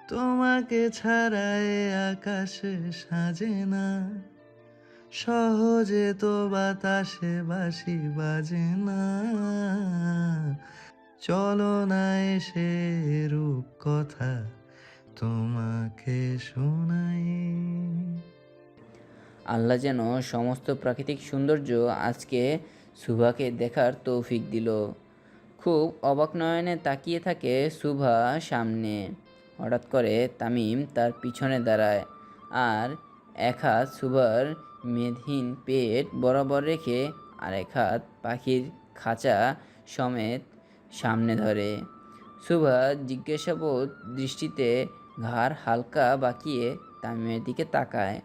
তোমাকে ছাড়া এ আকাশে সাজে না, সহজে তো বাতাসে বাঁশি বাজে না। চলো না এসে রূপ কথা তোমাকে শোনাই। আল্লাহ যেন সমস্ত প্রাকৃতিক সৌন্দর্য আজকে সুভাকে দেখার তৌফিক দিল। খুব অবাক নয়নে তাকিয়ে থাকে সুভা সামনে। হঠাৎ করে তামিম তার পিছনে দাঁড়ায় আর এক হাত সুভার মেদহীন পেট বরাবর রেখে আরেক হাত পাখির খাঁচা সমেত সামনে ধরে। সুভা জিজ্ঞাসাবোধ দৃষ্টিতে ঘাড় হালকা বাঁকিয়ে তামিমের দিকে তাকায়।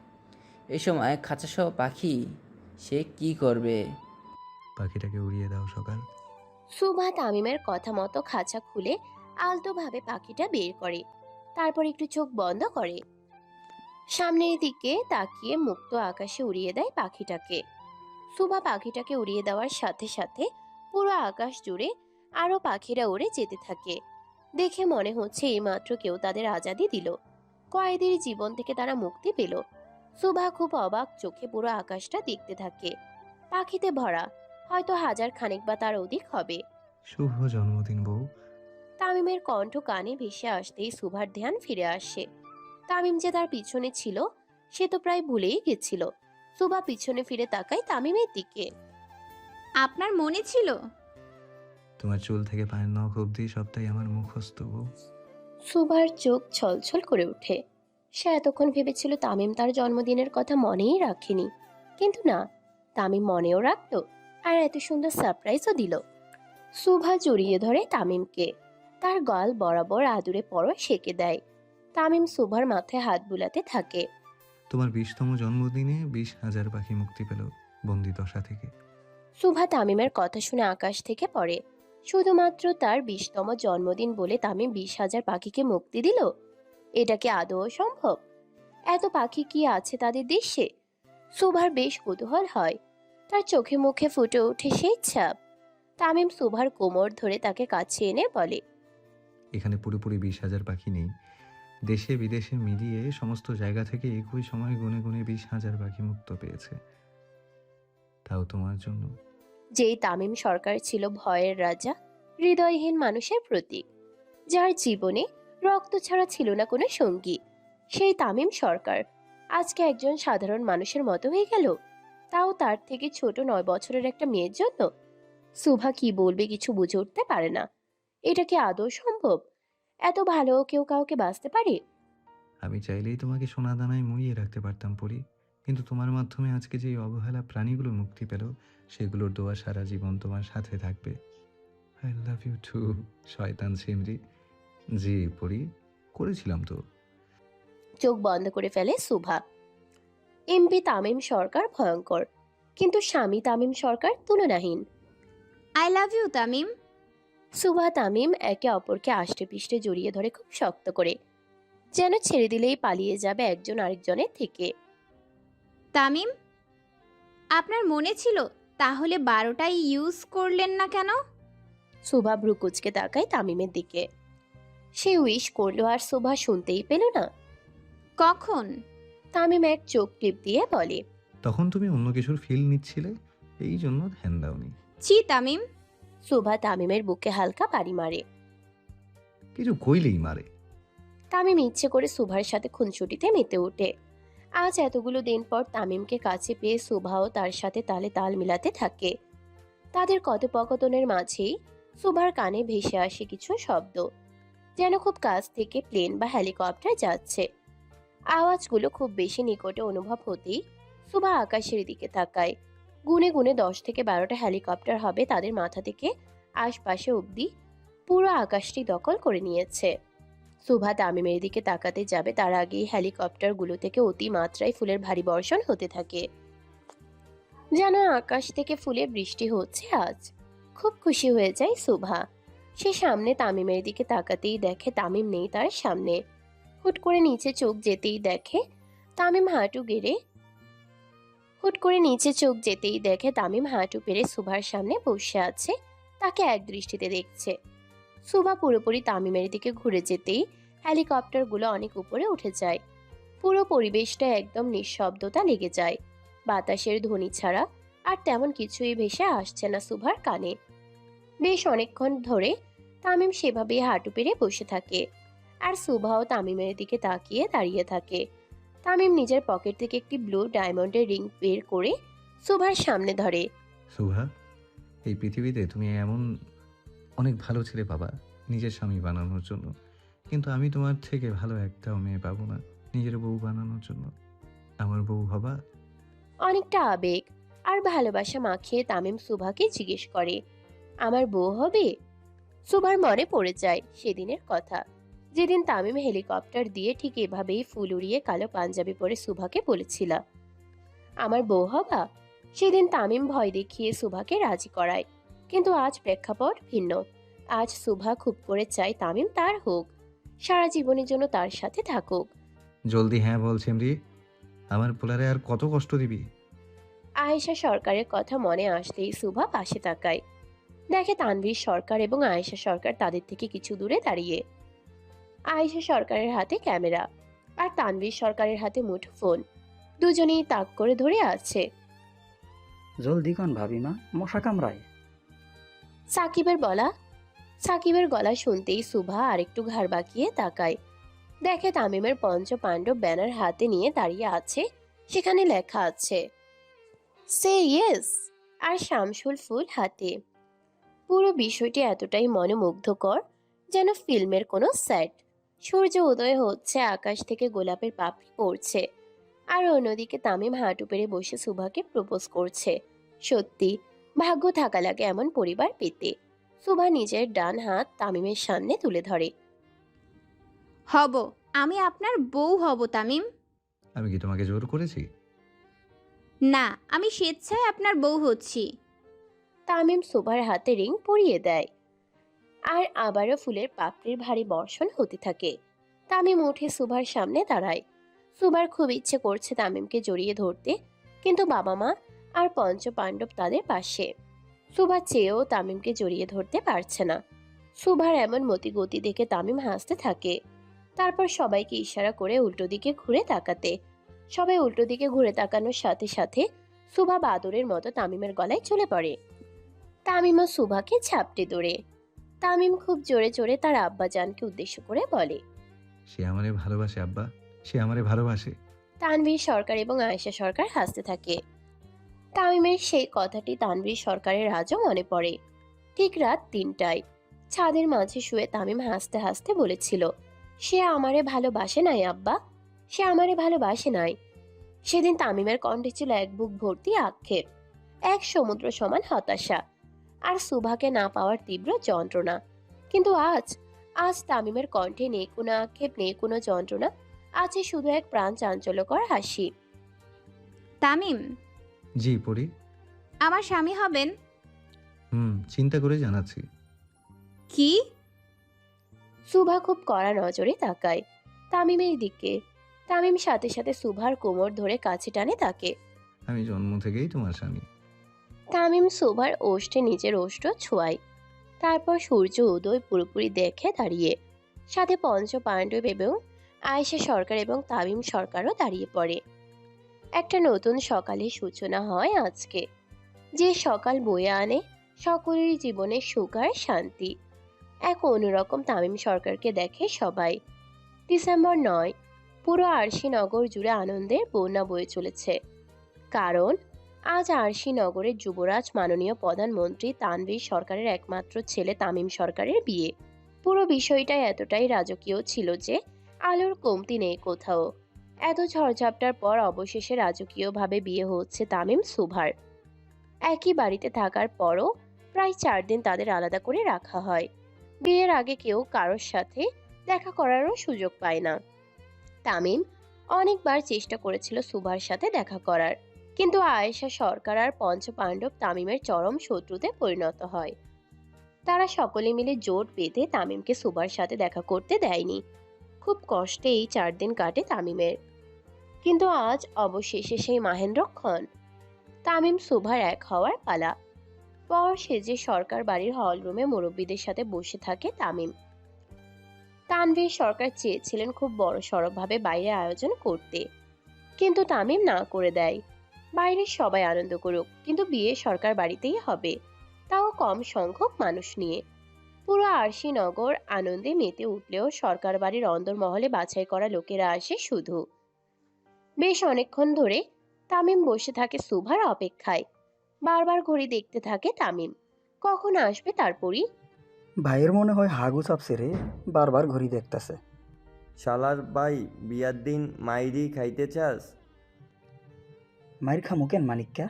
এ সময় খাঁচাসহ পাখি, সে কি করবে? পাখিটাকে উড়িয়ে দাও সকাল। সুভা তামিমের কথা মতো খাঁচা খুলে আলতোভাবে পাখিটা বের করে, তারপর একটু চোখ বন্ধ করে সামনের দিকে তাকিয়ে মুক্ত আকাশে উড়িয়ে দেয় পাখিটাকে। সুভা পাখিটাকে উড়িয়ে দেওয়ার সাথে সাথে পুরো আকাশ জুড়ে আরো পাখিরা উড়ে যেতে থাকে। দেখে মনে হচ্ছে এইমাত্র কেউ তাদের আজাদি দিল, কয়েদির জীবন থেকে তারা মুক্তি পেল। সুভা খুব অবাক চোখে পুরো আকাশটা দেখতে থাকে, পাখিতে ভরা, হয়তো হাজার খানেক বা তার অধিক হবে। শুভ জন্মদিন বউ। তামিমের কণ্ঠ কানে ভেসে আসতেই সুভার ধ্যান ফিরে আসে। তামিম যে তার পিছনে ছিল সে তো প্রায় ভুলেই গেছিল। সুভা পিছনে ফিরে তাকায় তামিমের দিকে। আপনার মনে ছিল? তোমার চুল থেকে পায়ের নখ অব্দি সবটাই আমার মুখস্থ বউ। সুভার চোখ ছলছল করে ওঠে। সে এতক্ষণ ভেবেছিল তামিম তার জন্মদিনের কথা মনেই রাখেনি, কিন্তু না, তামিম মনেও রাখতো আর এত সুন্দর সারপ্রাইজও দিল। সুভা জড়িয়ে ধরে তামিমকে, তার গাল বরাবর আদুরে পরশ সেঁকে দেয়। তামিম সুভার মাথায় হাত বুলাতে থাকে। তোমার 20তম জন্মদিনে 20,000 পাখি মুক্তি পেল বন্দি দশা থেকে। সুভা তামিমের কথা শুনে আকাশ থেকে পড়ে। শুধুমাত্র তার 20তম জন্মদিন বলে তামিম 20,000 পাখিকে মুক্তি দিল? এটা কি আদৌ সম্ভব? এত পাখি কি আছে তাদের দেশে? সুভার বেশ কৌতূহল হয়, তার চোখে মুখে ফুটে ওঠে সেই ছাপ। তামিম সুভার কোমর ধরে তাকে কাছে এনে বলে, এখানে পুরোপুরি 20,000 পাখি নেই, দেশে বিদেশে মিলিয়ে সমস্ত জায়গা থেকে একই সময় গুনে গুনে 20,000 পাখি মুক্ত পেয়েছে, তাও তোমার জন্য। যেই তামিম সরকার ছিল ভয়ের রাজা, হৃদয়হীন মানুষের প্রতীক, যার জীবনে রক্ত ছাড়া ছিল না কোনো সঙ্গী, সেই তামিম সরকার আজকে একজন সাধারণ মানুষের মতো হয়ে গেল, তাও তার থেকে ছোট 9 বছরের একটা মেয়ের জন্য। সুভা কি বলবে কিছু বুঝে উঠতে পারে না। এটা কি আদৌ সম্ভব? এত ভালো কেউ কাউকে বাঁচতে পারে? আমি চাইলেই তোমাকে সোনা দানায় মুড়িয়ে রাখতে পারতাম পরি, কিন্তু তোমার মাধ্যমে আজকে যে অবহেলা প্রাণীগুলো মুক্তি পেল, সেগুলোর দোয়া সারা জীবন তোমার সাথে থাকবে। আই লাভ ইউ টু শয়তান সিমরি। জি পরি, করেছিলাম তো। চোখ বন্ধ করে ফেলে সুভা। এমপি তামিম সরকার ভয়ঙ্কর, কিন্তু স্বামী তামিম সরকার তুলনাহীন। I love you Tamim. Subha Tamim একে অপরকে আষ্টে পৃষ্ঠে জড়িয়ে ধরে খুব শক্ত করে, যেন ছেড়ে দিলেই পালিয়ে যাবে একজন আরেকজনের থেকে। তামিম, আপনার মনে ছিল? তাহলে 12টাই ইউজ করলেন না কেন? সুভা ভ্রুকুচকে তাকায় তামিমের দিকে। সে উইশ করলো আর সুভা শুনতেই পেল না। কখন? তামিম এক চোখ টিপ দিয়ে বলে, তখন তুমি অন্য কিছুর ফিল নিচ্ছিলে, এই জন্য ধ্যান দাওনি। ছি তামিম। সুভা তামিমের বুকে হালকা বাড়ি মারে। কিছু কইলেই মারে। তামিম ইচ্ছে করে সুভার সাথে খুনসুটিতে মেতে ওঠে। আজ এতগুলো দিন পর তামিমকে কাছে পেয়ে সুভাও তার সাথে তালে তাল মিলাতে থাকে। তাদের কথোপকথনের মাঝেই সুভার কানে ভেসে আসে কিছু শব্দ, যেন খুব কাছ থেকে প্লেন বা হেলিকপ্টার যাচ্ছে। আওয়াজগুলো খুব বেশি নিকটে অনুভব হতেই সুভা আকাশের দিকে তাকায়। গুনে গুনে 10 থেকে 12টা হেলিকপ্টার হবে তাদের মাথা থেকে আশপাশে অবধি পুরো আকাশটি দখল করে নিয়েছে। সুভা তামিমের দিকে তাকাতে যাবে তার আগেই হেলিকপ্টারগুলো থেকে অতিমাত্রায় ফুলের ভারী বর্ষণ হতে থাকে, যেন আকাশ থেকে ফুলের বৃষ্টি হচ্ছে আজ। খুব খুশি হয়ে যায় সুভা। সে সামনে তামিমের দিকে তাকাতেই দেখে তামিম নেই তার সামনে। হুট করে নিচে চোখ যেতেই দেখে তামিম হাঁটু গেড়ে হুট করে নিচে চোখ যেতেই দেখে তামিম হাঁটু পেরে সুভার সামনে বসে আছে, তাকে এক দৃষ্টিতে দেখছে। সুভা পুরোপুরি তামিমের দিকে ঘুরে যেতেই হেলিকপ্টারগুলো অনেক উপরে উঠে যায়। পুরো পরিবেশটা একদম নিঃশব্দতা লেগে যায়। বাতাসের ধ্বনি ছাড়া আর তেমন কিছুই ভেসে আসছে না সুভার কানে। বেশ অনেকক্ষণ ধরে তামিম সেভাবেই হাঁটু পেরে বসে থাকে, আর সুভাও তামিমের দিকে তাকিয়ে দাঁড়িয়ে থাকে। তামিম নিজের পকেট থেকে একটি ব্লু ডায়মন্ডের রিং বের করে সুভার সামনে ধরে। শুভা, এই পৃথিবীতে তুমি এমন অনেক ভালো ছেলে পাবা নিজের স্বামী বানানোর জন্য, কিন্তু আমি তোমার থেকে ভালো একটাও মেয়ে পাবো না নিজের বউ বানানোর জন্য। আমার বউ হবা? অনেকটা আবেগ আর ভালোবাসা মাখিয়ে তামিম সুভাকে জিজ্ঞেস করে, আমার বউ হবে? সুভার মনে পড়ে যায় সেদিনের কথা, যেদিন তামিম হেলিকপ্টার দিয়ে ঠিক এভাবেই ফুল উড়িয়ে কালো পাঞ্জাবি পরে সুভাকে বলেছিল, আমার বউ হবা। সেদিন তামিম ভয় দেখিয়ে সুভাকে রাজি করায়, কিন্তু আজ প্রেক্ষাপট ভিন্ন। আজ সুভা খুব করে চায় তামিম তার হোক, সারা জীবনের জন্য তার সাথে থাকুক। জলদি হ্যাঁ বল ছেমরি, আমার পোলারে আর কত কষ্ট দিবি? আয়েশা সরকারের কথা মনে আসতেই সুভা পাশে তাকায়। দেখে তানভীর সরকার এবং আয়েশা সরকার তাদের থেকে কিছু দূরে দাঁড়িয়ে। আয়েশা সরকারের হাতে ক্যামেরা আর তানভীর সরকারের হাতে মুঠোফোন, দুজনেই তাক করে ধরে আছে। জলদি কন ভাবিমা, মশা কামড়ায়। সাকিবের বলা সাকিবের গলা শুনতেই সুভা আরেকটু ঘাড় বাঁকিয়ে তাকায়। দেখে তামিমের পঞ্চ পাণ্ডব ব্যানার হাতে নিয়ে দাঁড়িয়ে আছে, সেখানে লেখা আছে সে ইয়েস আর শামসুল ফুল হাতে। পুরো বিষয়টি এতটাই মনোমুগ্ধকর, যেন ফিল্মের কোনো সেট। সূর্য উদয় হচ্ছে, আকাশ থেকে গোলাপের পাপড়ি পড়ছে, আর অন্যদিকে তামিম হাঁটু পেরে বসে সুভাকে প্রপোজ করছে। সত্যি ভাগ্য থাকা লাগে এমন পরিবার পেতে। সুভা নিজের ডান হাত তামিমের সামনে তুলে ধরে। হব, আমি আপনার বউ হব তামিম। আমি কি তোমাকে জোর করেছি? না, আমি স্বেচ্ছায় আপনার বউ হচ্ছি। তামিম সুভার হাতে রিং পরিয়ে দেয়, আর আবারও ফুলের পাপড়ির ভারী বর্ষণ হতে থাকে। তামিম উঠে সুভার সামনে দাঁড়ায়। সুভার খুব ইচ্ছে করছে তামিমকে জড়িয়ে ধরতে, কিন্তু বাবা মা আর পঞ্চ পাণ্ডব তাদের পাশে। সুভা চেয়েও তামিমকে জড়িয়ে ধরতে পারছে না। সুভার এমন মতিগতি দেখে তামিম হাসতে থাকে। তারপর সবাইকে ইশারা করে উল্টো দিকে ঘুরে তাকাতে। সবাই উল্টো দিকে ঘুরে তাকানোর সাথে সাথে সুভা বাদরের মতো তামিমের গলায় চলে পড়ে। তামিমও সুভাকে ঝাপটে ধরে। তামিম খুব জোরে জোরে তার আব্বাজানকে উদ্দেশ্য করে বলে, সে আমারে ভালোবাসে আব্বা, সে আমারে ভালোবাসে। তানভীর সরকার এবং আয়েশা সরকার হাসতে থাকে। তামিমের সেই কথাটি তানভীর সরকারের আজও মনে পড়ে। ঠিক রাত ৩টায় ছাদের মাঝে শুয়ে তামিম হাসতে হাসতে বলেছিল, সে আমারে ভালোবাসে নাই আব্বা, সে আমারে ভালোবাসে নাই। সেদিন তামিমের কণ্ঠে ছিল এক বুক ভর্তি আক্ষেপ, এক সমুদ্র সমান হতাশা, আর সুভাকে না পাওয়ার তীব্র যন্ত্রণা। কিন্তু আজ আজ তামিমের কণ্ঠে নেই কোনো আক্ষেপ, নেই কোনো যন্ত্রণা, আছে শুধু এক প্রাণ চাঞ্চল্যকর হাসি। তামিম, জি পড়ি। আমার স্বামী হবেন? চিন্তা করে জানাচ্ছি। কি? সুভা খুব কড়া নজরে তাকায় তামিমের দিকে। তামিম সাথে সাথে সুভার কোমর ধরে কাছে টানে তাকে। আমি জন্ম থেকেই তোমার স্বামী। তামিম সুভার ওষ্ঠে নিজের ওষ্ঠ ছোঁয়ায়। তারপর সূর্য উদয় পুরোপুরি দেখে দাঁড়িয়ে। সাথে পঞ্চ পাণ্ডব এবং আয়েশা সরকার এবং তামিম সরকারও দাঁড়িয়ে পড়ে। একটা নতুন সকালের সূচনা হয় আজকে, যে সকাল বয়ে আনে সকলের জীবনে সুখ আর শান্তি। এক অন্যরকম তামিম সরকারকে দেখে সবাই। ডিসেম্বর ৯, পুরো আরশিনগর জুড়ে আনন্দের বন্যা বয়ে চলেছে। কারণ আজ আরশিনগরের যুবরাজ মাননীয় প্রধানমন্ত্রী তানভীর সরকারের একমাত্র ছেলে তামিম সরকারের বিয়ে। পুরো বিষয়টা এতটাই রাজকীয় ছিল যে আলোর কমতি নেই কোথাও। এত ঝড়ঝাপটার পর অবশেষে রাজকীয়ভাবে বিয়ে হচ্ছে তামিম সুভার। একই বাড়িতে থাকার পরও প্রায় 4 দিন তাদের আলাদা করে রাখা হয়। বিয়ের আগে কেউ কারোর সাথে দেখা করারও সুযোগ পায় না। তামিম অনেকবার চেষ্টা করেছিল সুভার সাথে দেখা করার, কিন্তু আয়েশা সরকার আর পঞ্চ পাণ্ডব তামিমের চরম শত্রুতে পরিণত হয়। তারা সকলে মিলে জোট বেঁধে তামিমকে সুভার সাথে দেখা করতে দেয়নি। খুব কষ্টে এই 4 দিন কাটে তামিমের। কিন্তু আজ অবশেষে সেই মাহেন্দ্রক্ষণ। তামিম সুভার এক হওয়ার পালা। পর সেজে সরকার বাড়ির হল রুমে মুরব্বীদের সাথে বসে থাকে তামিম। তানভীর সরকার চেয়েছিলেন খুব বড় সড়কভাবে বাইরে আয়োজন করতে, কিন্তু তামিম না করে দেয়। বাইরের সবাই আনন্দ করুক, কিন্তু বিয়ে সরকার বাড়িতেই হবে, তাও কম সংখ্যক মানুষ নিয়ে। পুরো আরশিনগর আনন্দে মেতে উঠলেও সরকার বাড়ির অন্দরমহলে বাছাই করা লোকেরা আসে শুধু। বেশ অনেকক্ষণ ধরে তামিম বসে থাকে সুভার অপেক্ষায়। বারবার ঘড়ি দেখতে থাকে তামিম, কখন আসবে তারপরই। ভাইয়ের মনে হয় হাগু চাপছে রে, বারবার ঘড়ি দেখতেছে। শালার ভাই, বিয়ার দিন মাইরি খাইতে চাস? মায়ের খামু কেন মানিক্কা?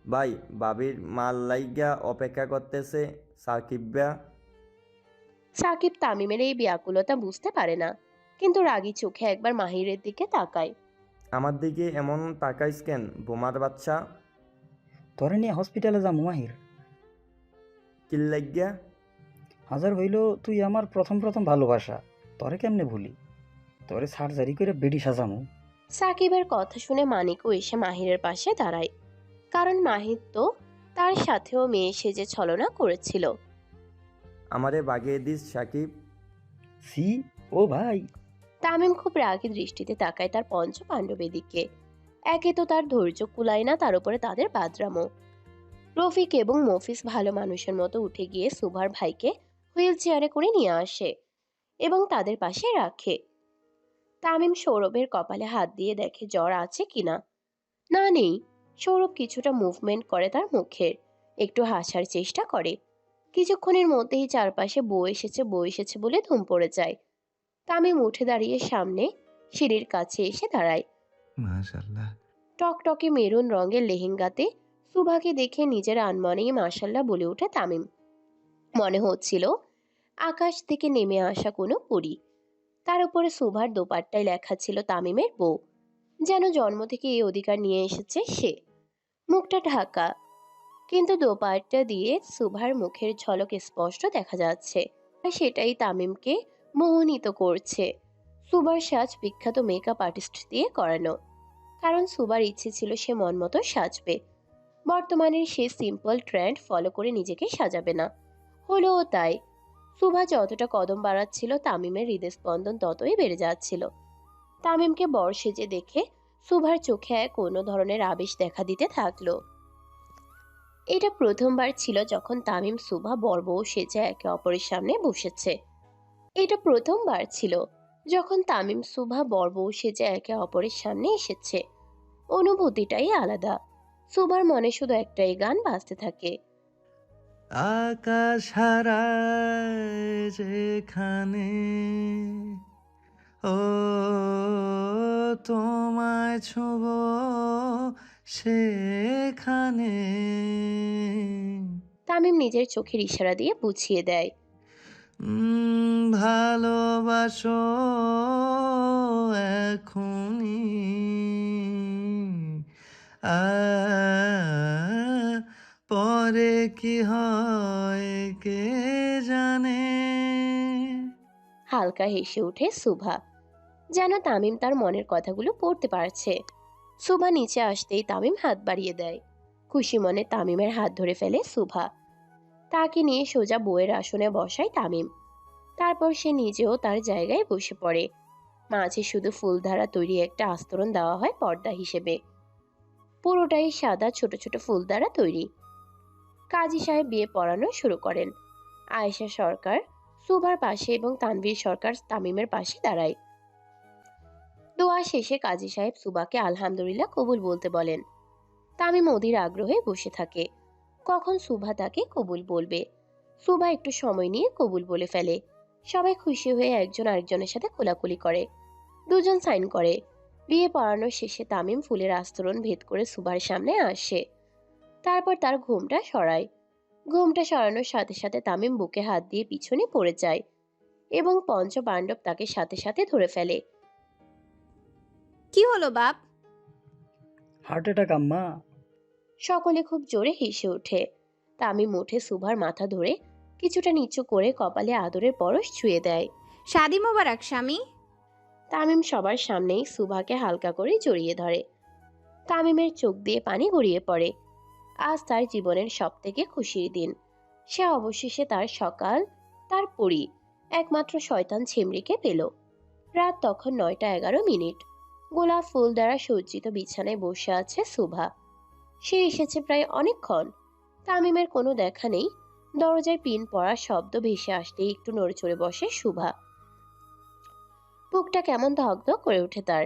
ভাই, বাবির মাল লাইগা অপেক্ষা করতেছে সাকিব্বা। সাকিব তামিমের এই ব্যাকুলতা বুঝতে পারে না, কিন্তু রাগী চোখে একবার মাহিরের দিকে তাকায়। আমার দিকে এমন তাকাইস কেন বোমার বাচ্চা? তোরে নিয়ে হসপিটালে যাবো মাহির। কিল লাইগা? হাজার হইল তুই আমার প্রথম প্রথম ভালোবাসা, তোরে কেমনে ভুলি? তোরে সার্জারি করে বেডি সাজামু। সাকিবের কথা শুনে মানিকও এসে মাহিরের পাশে দাঁড়ায়, কারণ মাহির তো তার সাথেও মেয়ে সেজে ছলনা করেছিল। আমারে বাগিয়ে দিস সাকিব। সি, ও ভাই। তামিম খুব রাগী দৃষ্টিতে তাকায় তার পঞ্চ পাণ্ডবের দিকে। একে তো তার ধৈর্য কুলায় না, তার উপরে তাদের বাদরামো। রফিক এবং মফিস ভালো মানুষের মতো উঠে গিয়ে সুভার ভাইকে হুইল চেয়ারে করে নিয়ে আসে এবং তাদের পাশে রাখে। তামিম সৌরভের কপালে হাত দিয়ে দেখে জ্বর আছে কিনা। না, নেই। সৌরভ কিছুটা মুভমেন্ট করে তার মুখের, একটু হাসার চেষ্টা করে। কিছুক্ষণের মধ্যেই চারপাশে বউ এসেছে বলে ধুম পড়ে যায়। তামিম উঠে দাঁড়িয়ে সামনে সিঁড়ির কাছে এসে দাঁড়ায়। মাশাল্লাহ। টকটকে মেরুন রঙের লেহেঙ্গাতে সুভাকে দেখে নিজের আনমনেই মাশাল্লাহ বলে ওঠে তামিম। মনে হচ্ছিল আকাশ থেকে নেমে আসা কোনো পরী। তার উপরে সুভার দোপাট্টায় লেখা ছিল তামিমের বউ, যেন জন্ম থেকে এই অধিকার নিয়ে এসেছে সে। মুখটা ঢাকা, কিন্তু দোপাট্টা দিয়ে সুভার মুখের ঝলক স্পষ্ট দেখা যাচ্ছে, আর সেটাই তামিমকে মোহিত করছে। সুভার সাজ বিখ্যাত মেকআপ আর্টিস্ট দিয়ে করানো, কারণ সুভার ইচ্ছে ছিল সে মন মতো সাজবে। বর্তমানের সে সিম্পল ট্রেন্ড ফলো করে নিজেকে সাজাবে না, হলোও তাই। সুভা যতটা কদম বাড়াচ্ছিল তামিমের হৃদস্পন্দন ততই বেড়ে যাচ্ছিল। তামিমকে বর সেজে দেখে সুভার চোখে এক অন্য ধরনের আবেশ দেখা দিতে থাকলো। এটা প্রথমবার ছিল যখন তামিম সুভা বর বউ সেজে একে অপরের সামনে বসেছে। এটা প্রথমবার ছিল যখন তামিম সুভা বর বউ সেজে একে অপরের সামনে এসেছে। অনুভূতিটাই আলাদা। সুভার মনে শুধু একটাই গান বাজতে থাকে। আকাশ হারায় যেখানে, ও তোমায় ছোঁব সেখানে। তামিম নিজের চোখের ইশারা দিয়ে বুঝিয়ে দেয়। ভালোবাসো এখনই, আ পরে কি হয় কে জানে। হালকা হেসে ওঠে সুভা, যেন তামিম তার মনের কথাগুলো পড়তে পারছে। সুভা নিচে আসতেই তামিম হাত বাড়িয়ে দেয়। খুশি মনে তামিমের হাত ধরে ফেলে সুভা। তাকে নিয়ে সোজা বউয়ের আসনে বসায় তামিম। তারপর সে নিজেও তার জায়গায় বসে পড়ে। মাঝে শুধু ফুল দ্বারা তৈরি একটা আস্তরণ দেওয়া হয় পর্দা হিসেবে। পুরোটাই সাদা ছোট ছোট ফুল দ্বারা তৈরি। কাজী সাহেব বিয়ে পড়ানো শুরু করেন। আয়েশা সরকার সুভার পাশে এবং তানভীর সরকার তামিমের পাশে দাঁড়ায়। দোয়া শেষে কাজী সাহেব সুবাকে আলহামদুলিল্লাহ কবুল বলতে বলেন। তামিম অধীর আগ্রহে বসে থাকে, কখন সুভা তাকে কবুল বলবে। সুভা একটু সময় নিয়ে কবুল বলে ফেলে। সবাই খুশি হয়ে একজন আরেকজনের সাথে কোলাকুলি করে। দুজন সাইন করে। বিয়ে পড়ানোর শেষে তামিম ফুলের আস্তরণ ভেদ করে সুভার সামনে আসে। তারপর তার ঘুমটা সরায়। ঘুমটা সরানোর সাথে সাথে তামিম বুকে হাত দিয়ে পিছনে পড়ে যায় এবং পঞ্চ পাণ্ডব তাকে সাথে সাথে ধরে ফেলে। কি হলো বাপ? হার্ট অ্যাটাক আম্মা। সকলে খুব জোরে হেসে ওঠে। তামিম উঠে সুভার মাথা ধরে কিছুটা নিচু করে কপালে আদরের পরশ ছুঁয়ে দেয়। শাদি মোবারক স্বামী। তামিম সবার সামনেই সুভাকে হালকা করে জড়িয়ে ধরে। তামিমের চোখ দিয়ে পানি গড়িয়ে পড়ে। আজ তার জীবনের সব থেকে খুশির দিন। সে অবশেষে তার সকাল, তার পরী, একমাত্র শয়তান ছিমড়িকে পেল। রাত তখন 9টা 11 মিনিট। গোলাপ ফুল দ্বারা সজ্জিত বিছানায় বসে আছে সুভা। সে এসেছে প্রায় অনেকক্ষণ। তামিমের কোনো দেখা নেই। দরজায় পিন পড়ার শব্দ ভেসে আসতেই একটু নড়েচড়ে বসে সুভা। বুকটা কেমন ধকধক করে ওঠে তার।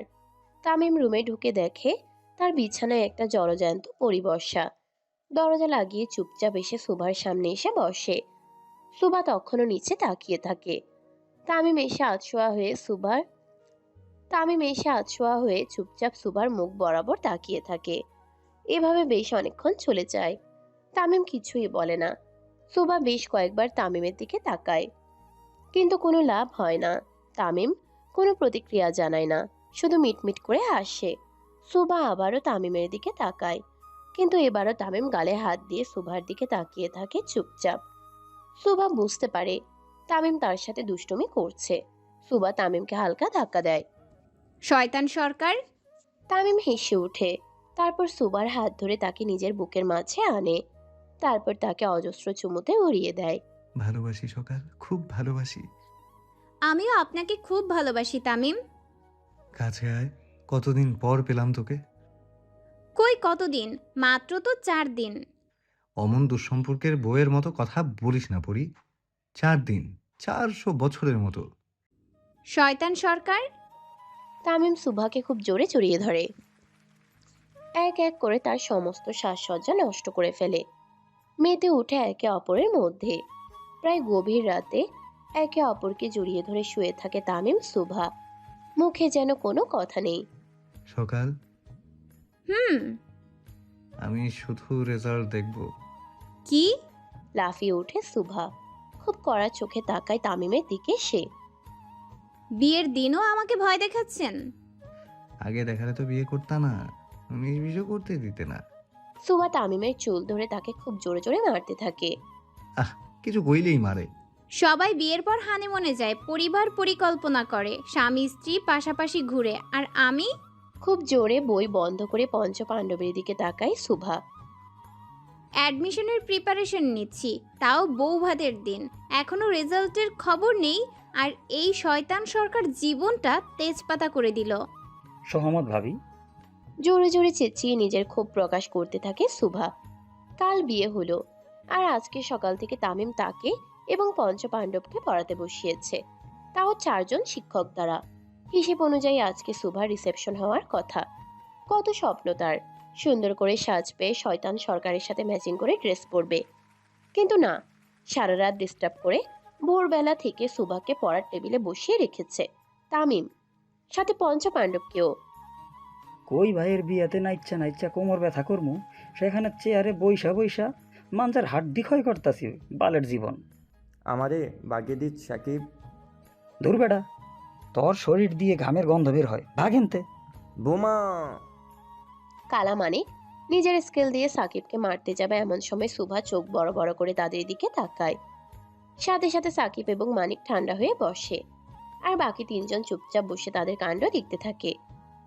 তামিম রুমে ঢুকে দেখে তার বিছানায় একটা জলজ্যান্ত পরিবর্ষা। দরজা লাগিয়ে চুপচাপ এসে সুভার সামনে এসে বসে। সুভা তখনও নিচে তাকিয়ে থাকে। তামিম এসে আতশোয়া হয়ে সুভার তামিম এসে আতশোয়া হয়ে চুপচাপ সুভার মুখ বরাবর তাকিয়ে থাকে। এভাবে বেশ অনেকক্ষণ চলে যায়। তামিম কিছুই বলে না। সুভা বেশ কয়েকবার তামিমের দিকে তাকায়, কিন্তু কোনো লাভ হয় না। তামিম কোনো প্রতিক্রিয়া জানায় না, শুধু মিটমিট করে হাসে। সুভা আবারও তামিমের দিকে তাকায়, কিন্তু এবারও তামিম গালে হাত দিয়ে সুভার দিকে তাকিয়ে থাকে চুপচাপ। সুভা বুঝতে পারে তামিম তার সাথে দুষ্টুমি করছে। সুভা তামিমকে হালকা ধাক্কা দেয়। শয়তান সরকার! তামিম হেসে ওঠে। তারপর সুভার হাত ধরে তাকে নিজের বুকের মাঝে আনে। তারপর তাকে অজস্র চুমুতে উড়িয়ে দেয়। ভালোবাসি সকাল, খুব ভালোবাসি। আমিও আপনাকে খুব ভালোবাসি তামিম। কাছে আয়, কতদিন পর পেলাম তোকে। কই কতদিন? মাত্র তো 4 দিন। অমন দুঃসম্পর্কের বইয়ের মতো কথা বলিস না পরি। 4 দিন, 400 বছরের মতো। শয়তান সরকার! তামিম সুভাকে খুব জোরে জড়িয়ে ধরে। এক এক করে তার সমস্ত সাজসজ্জা নষ্ট করে ফেলে। মেতে উঠে একে অপরের মধ্যে। প্রায় গভীর রাতে একে অপরকে জড়িয়ে ধরে শুয়ে থাকে তামিম সুভা। মুখে যেন কোনো কথা নেই। সকাল, হুম। আমি শুধু রেজাল্ট দেখব। কি? লাফিয়ে ওঠে সুভা। খুব কড়া চোখে তাকায় তামিমের দিকে সে। বিয়ের দিনও আমাকে ভয় দেখাচ্ছেন? আগে দেখালে তো বিয়ে করতা না, উনিশ বিশও করতে দিতে না। সুভা তামিমের চুল ধরে তাকে খুব জোরে জোরে মারতে থাকে। আহ, কিছু কইলেই মারে। সবাই বিয়ের পর হানিমুনে যায়, পরিবার পরিকল্পনা করে, স্বামী স্ত্রী পাশাপাশি ঘুরে, আর আমি? খুব জোরে বই বন্ধ করে পঞ্চ পাণ্ডবের দিকে তাকায় সুভা। অ্যাডমিশনের প্রিপারেশন নিচ্ছি, তাও বৌভাতের দিন। এখনো রেজাল্টের খবর নেই, আর এই শয়তান সরকার জীবনটা তেজপাতা করে দিল। সহমত ভাবি। জোরে জোরে চেঁচিয়ে নিজের ক্ষোভ প্রকাশ করতে থাকে সুভা। কাল বিয়ে হলো, আর আজকে সকাল থেকে তামিম তাকে এবং পঞ্চপাণ্ডবকে পড়াতে বসিয়েছে, তাও 4 জন শিক্ষক দ্বারা। হিসেব অনুযায়ী আজকে সুভার রিসেপশন হওয়ার কথা। কত স্বপ্ন তার, সুন্দর করে সাজ পেয়ে শয়তান সরকারের সাথে ম্যাচিং করে ড্রেস পরবে। কিন্তু না, সারা রাত ডিস্টার্ব করে ভোরবেলা থেকে সুভাকে পড়ার টেবিলে বসিয়ে রেখেছে তামিম, সাথে পঞ্চপাণ্ডবকেও। কই ভাইয়ের বিয়াতে নাইচ্ছা নাইচ্ছা কোমর ব্যথা করমু, সেখানে চেয়ারে বইসা বইসা মাঞ্জার হাড্ডি ক্ষয় করতাছি বালের জীবন। আমারে বাগিয়ে দিস সাকিব। দূর বেটা, তোর শরীর দিয়ে ঘামের গন্ধ বের হয়, ভাগেনতে। বোমা! কালা মানিক নিজের স্কেল দিয়ে সাকিবকে মারতে যাবে এমন সময় সুভা চোখ বড় বড় করে তাদের দিকে তাকায়। সাথে সাথে সাকিব এবং মানিক ঠান্ডা হয়ে বসে, আর বাকি 3 জন চুপচাপ বসে তাদের কাণ্ড দেখতে থাকে।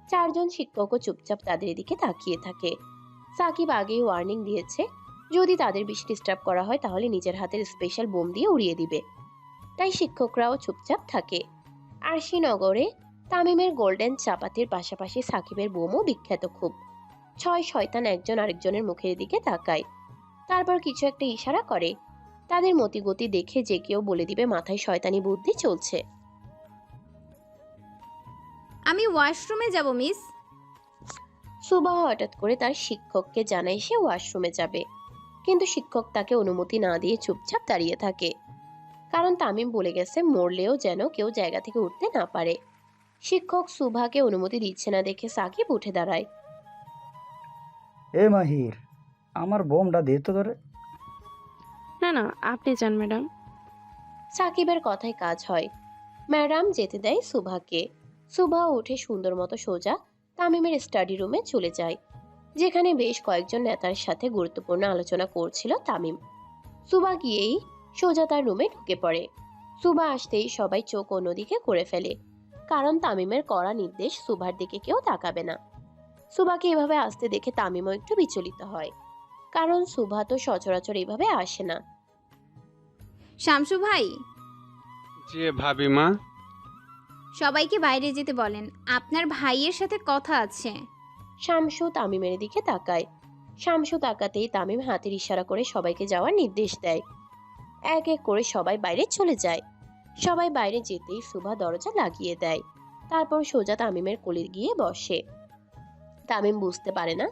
4 জন শিক্ষকও চুপচাপ তাদের দিকে তাকিয়ে থাকে। সাকিব আগেই ওয়ার্নিং দিয়েছে, যদি তাদের বেশি ডিস্টার্ব করা হয় তাহলে নিজের হাতের স্পেশাল বোম দিয়ে উড়িয়ে দিবে। তাই শিক্ষকরাও চুপচাপ থাকে। আর শ্রীনগরে তামিমের গোল্ডেন চাপাতির পাশাপাশি সাকিবের বোমও বিখ্যাত খুব। 6 শয়তান একজন আরেকজনের মুখের দিকে তাকায়, তারপর কিছু একটা ইশারা করে। তাদের মতিগতি দেখে যে কেউ বলে দিবে মাথায় শয়তানি বুদ্ধি চলছে। আমি ওয়াশরুমে যাব মিস। সুবা হঠাৎ করে তার শিক্ষককে জানায় সে ওয়াশরুমে যাবে, কিন্তু শিক্ষক তাকে অনুমতি না দিয়ে চুপচাপ দাঁড়িয়ে থাকে। কারণ তামিম বলে গেছে মরলেও যেন কেউ জায়গা থেকে উঠতে না পারে। শিক্ষক সুভাকে অনুমতি দিচ্ছে না দেখে সাকিব উঠে দাঁড়ায়। এ মাহির, আমার বোমটা দে তো ধরে। না না, আপনি যান ম্যাডাম। সাকিবের কথায় কাজ হয়। ম্যাডাম যেতে দেয় সুভাকে। সুভা উঠে সুন্দর মতো সোজা তামিমের স্টাডি রুমে চলে যায়, যেখানে বেশ কয়েকজন নেতার সাথে গুরুত্বপূর্ণ আলোচনা করছিল তামিম। সুভা গিয়েই সোজা তার রুমে ঢুকে পড়ে। সুভা আসতেই সবাই চোখ অন্যদিকে করে ফেলে, কারণ তামিমের কড়া নির্দেশ সুভার দিকে কেউ তাকাবে না। সুভাকে এভাবে আসতে দেখে তামিমও একটু বিচলিত হয়, কারণ সুভা তো সচরাচর এভাবে আসে না। শামসু ভাই! যে ভাবি মা। সবাইকে বাইরে যেতে বলেন, আপনার ভাইয়ের সাথে কথা আছে। শামসু তামিমের দিকে তাকায়। শামসু তাকাতেই তামিম হাতের ইশারা করে সবাইকে যাওয়ার নির্দেশ দেয়। এক এক করে সবাই বাইরে চলে যায়। সবাই বাইরে যেতেই সুভা দরজা লাগিয়ে দেয়। তারপর সোজা তামিমের কোলে গিয়ে বসে। তামিম বুঝতে পারে না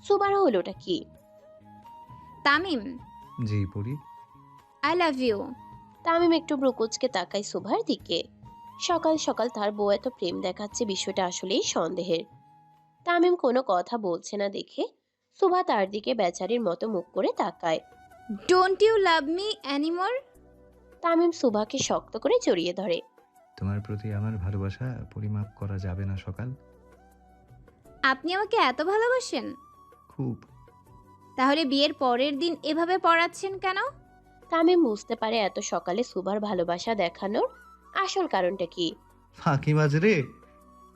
সুবার হলোটা কি। তামিম, জি পড়ি। I love you. তামিম একটু ব্রুকুচকে তাকায় সুভার দিকে। সকাল সকাল তার বউ এত প্রেম দেখাচ্ছে, বিষয়টা আসলেই সন্দেহের। তামিম কোনো কথা বলছে না দেখে সুভা তার দিকে বেচারির মতো মুখ করে তাকায়। Don't you love me anymore? Tamim সুভাকে শক্ত করে জড়িয়ে ধরে। তোমার প্রতি আমার ভালোবাসা পরিমাপ করা যাবে না সকাল। আপনি আমাকে এত ভালোবাসেন? খুব। তাহলে বিয়ের পরের দিন এভাবে পড়াচ্ছেন কেন? তামিম বুঝতে পারে এত সকালে সুভার ভালোবাসা দেখানোর আসল কারণটা কি। ফাঁকিবাজ রে।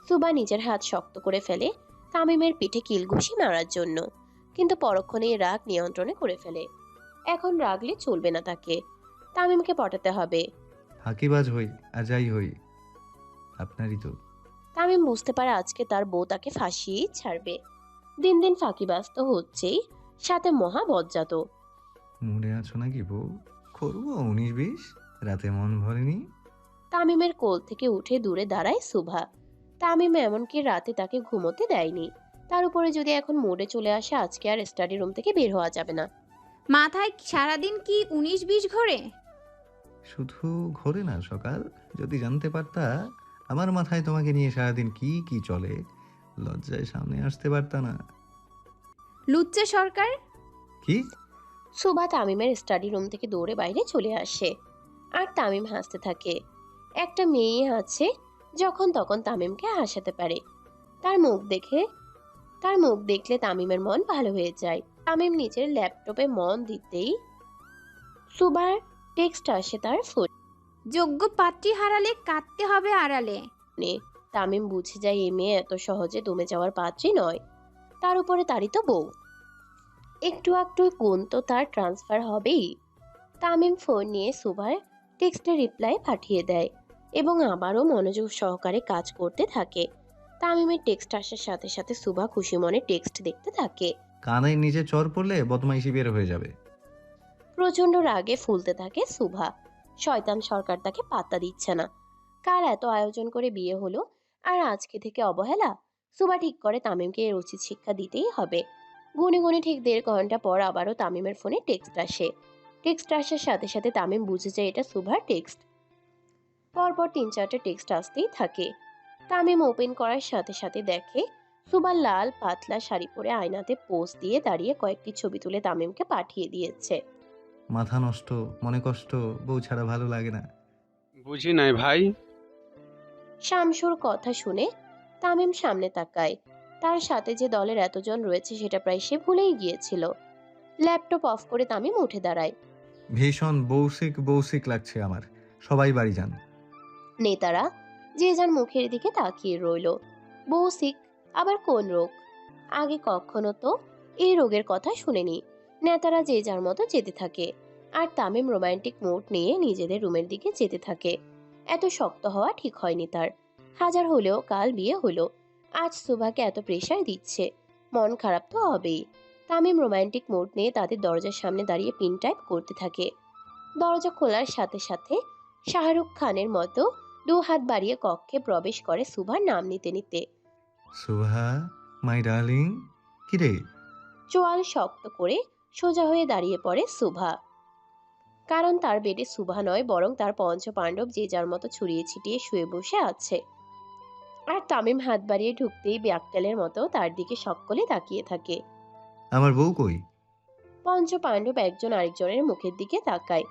সুভা নিজের হাত শক্ত করে ফেলে তামিমের পিঠে কিলঘুষি মারার জন্য, কিন্তু পরক্ষণেই রাগ নিয়ন্ত্রণে করে ফেলে। এখন রাগলে চলবে না, তাকে তামিমকে পটাতে হবে। ফাঁকিবাজ হই আর যাই হই আপনারই তো। তামিম বুঝতে পারে আজকে তার বউ তাকে ফাঁসিয়েই ছাড়বে। দিন দিন ফাঁকিবাজ তো হচ্ছেই, সাথে মহা বজ্জাত। মনে আছো নাকি বউ? করবো 19-20? রাতে মন ভরেনি? তামিমের কোল থেকে উঠে দূরে দাঁড়ায় সুভা। তামিম এমনকি রাতে তাকে ঘুমোতে দেয়নি। তার উপরে যদি এখন মোড়ে চলে আসে, আজকে আর স্টাডি রুম থেকে বের হওয়া যাবে না। মাথায় সারাদিন কি 19-20 ঘোরে? শুধু ঘোরে না সকাল, যদি জানতে পারতা আমার মাথায় তোমাকে নিয়ে সারাদিন কি কি চলে, লজ্জায় সামনে আসতে পারতা না। লুচ্চা সরকার। কি? সুভা তামিমের স্টাডি রুম থেকে দৌড়ে বাইরে চলে আসে। আর তামিম হাসতে থাকে। একটা মেয়ে আছে যখন তখন তামিমকে হাসাতে পারে। তার মুখ দেখলে তামিমের মন ভালো হয়ে যায়। তামিম নিজের ল্যাপটপে মন দিতেই সুভার টেক্সট আসে তার যোগ্য পাত্রী হারালে কাটতে হবে আড়ালে। ফোনে। তামিম বুঝে যায় এই মেয়ে এত সহজে দমে যাওয়ার পাত্রী নয়। তার উপরে তারই তো বউ। একটু একটু গুণ তো তার ট্রান্সফার হবেই। তামিম ফোন নিয়ে সুভার টেক্সটের রিপ্লাই পাঠিয়ে দেয় এবং আবারও মনোযোগ সহকারে কাজ করতে থাকে। তামিমের টেক্সট আসার সাথে সাথে সুভা খুশি মনে টেক্সট দেখতে থাকে। কানে নিচে চর পড়লে বদমাইশি বের হয়ে যাবে। প্রচন্ড রাগে ফুলতে থাকে সুভা। শয়তান সরকার তাকে পাত্তা দিচ্ছে না। কাল এত আয়োজন করে বিয়ে হলো, আর আজকে থেকে অবহেলা। সুভা ঠিক করে তামিমকে এর উচিত শিক্ষা দিতেই হবে। গুনে গুনে ঠিক 1.5 ঘন্টা পর আবারও তামিমের ফোনে টেক্সট আসে। টেক্সট আসার সাথে সাথে তামিম বুঝে যায় এটা সুভার টেক্সট। পরপর 3-4টে টেক্সট আসতেই থাকে। তামিম ওপেন করার সাথে সাথে দেখে সুভা লাল পাতলা শাড়ি পরে আয়নাতে পোজ দিয়ে দাঁড়িয়ে কয়েকটি ছবি তুলে তামিমকে পাঠিয়ে দিয়েছে। মাথা নষ্ট, মনে কষ্ট, বউ ছাড়া ভালো লাগে না। বুঝি নাই ভাই। শামসুর কথা শুনে তামিম সামনে তাকায়। তার সাথে যে দলের এতজন রয়েছে সেটা প্রায় সে ভুলেই গিয়েছিল। ল্যাপটপ অফ করে তামিম উঠে দাঁড়ায়। ভীষণ বৌসিক লাগছে আমার। সবাই বাড়ি যান। নেতারা যে যার মুখের দিকে তাকিয়ে রইল। বৌসিক আবার কোন রোগ? আগে কখনো তো এই রোগের কথা শুনেনি। নেতারা যে যার মতো যেতে থাকে, আর তামিম রোমান্টিক মুড নিয়ে নিজেদের রুমের দিকে যেতে থাকে। এত শক্ত হওয়া ঠিক হয়নি তার। হাজার হলেও কাল বিয়ে হলো, আজ সুভাকে এত প্রেশার দিচ্ছে, মন খারাপ তো হবেই। তামিম রোমান্টিক মুড নিয়ে তাদের দরজার সামনে দাঁড়িয়ে পিন টাইপ করতে থাকে। দরজা খোলার সাথে সাথে শাহরুখ খানের মতো 2 হাত বাড়িয়ে কক্ষে প্রবেশ করে সুভার নাম নিতে নিতে। Subha, my darling. কিরে? চোয়াল শক্ত করে সোজা হয়ে দাঁড়িয়ে পড়ে সুভা। কারণ তার বেডে সুভা নয়, বরং তার পঞ্চপাণ্ডব যে যার মতো ছড়িয়ে ছিটিয়ে শুয়ে বসে আছে। আর তামিম হাত বাড়িয়ে ঢুকতেই ব্যাকটেলের মতো তার দিকে সকলে তাকিয়ে থাকে। আমার বউ কই? পঞ্চপাণ্ডব একজন আরেকজনের মুখের দিকে তাকায়।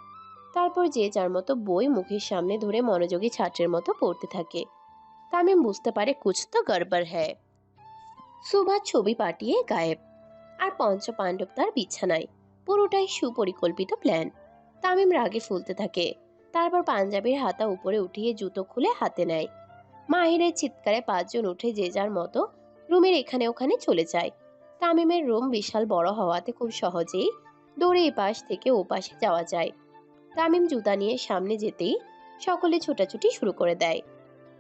তারপর যে যার মতো বই মুখের সামনে ধরে মনোযোগী ছাত্রের মতো পড়তে থাকে। তামিম বুঝতে পারে কুছ তো গড়বড় হ্যায়। সুভা ছবি পাঠিয়ে গায়েব, আর পঞ্চপাণ্ডব তার বিছানায়। পুরোটাই সুপরিকল্পিত প্ল্যান। তামিম রাগে ফুলতে থাকে। তারপর পাঞ্জাবির হাতা উপরে উঠিয়ে জুতো খুলে হাতে নেয়। মাহিরের চিৎকারে 5 জন উঠে যে যার মতো রুমের এখানে ওখানে চলে যায়। তামিমের রুম বিশাল বড় হওয়াতে খুব সহজেই দৌড়ে এপাশ থেকে ওপাশে যাওয়া যায়। তামিম জুতা নিয়ে সামনে যেতেই সকলে ছোটাছুটি শুরু করে দেয়।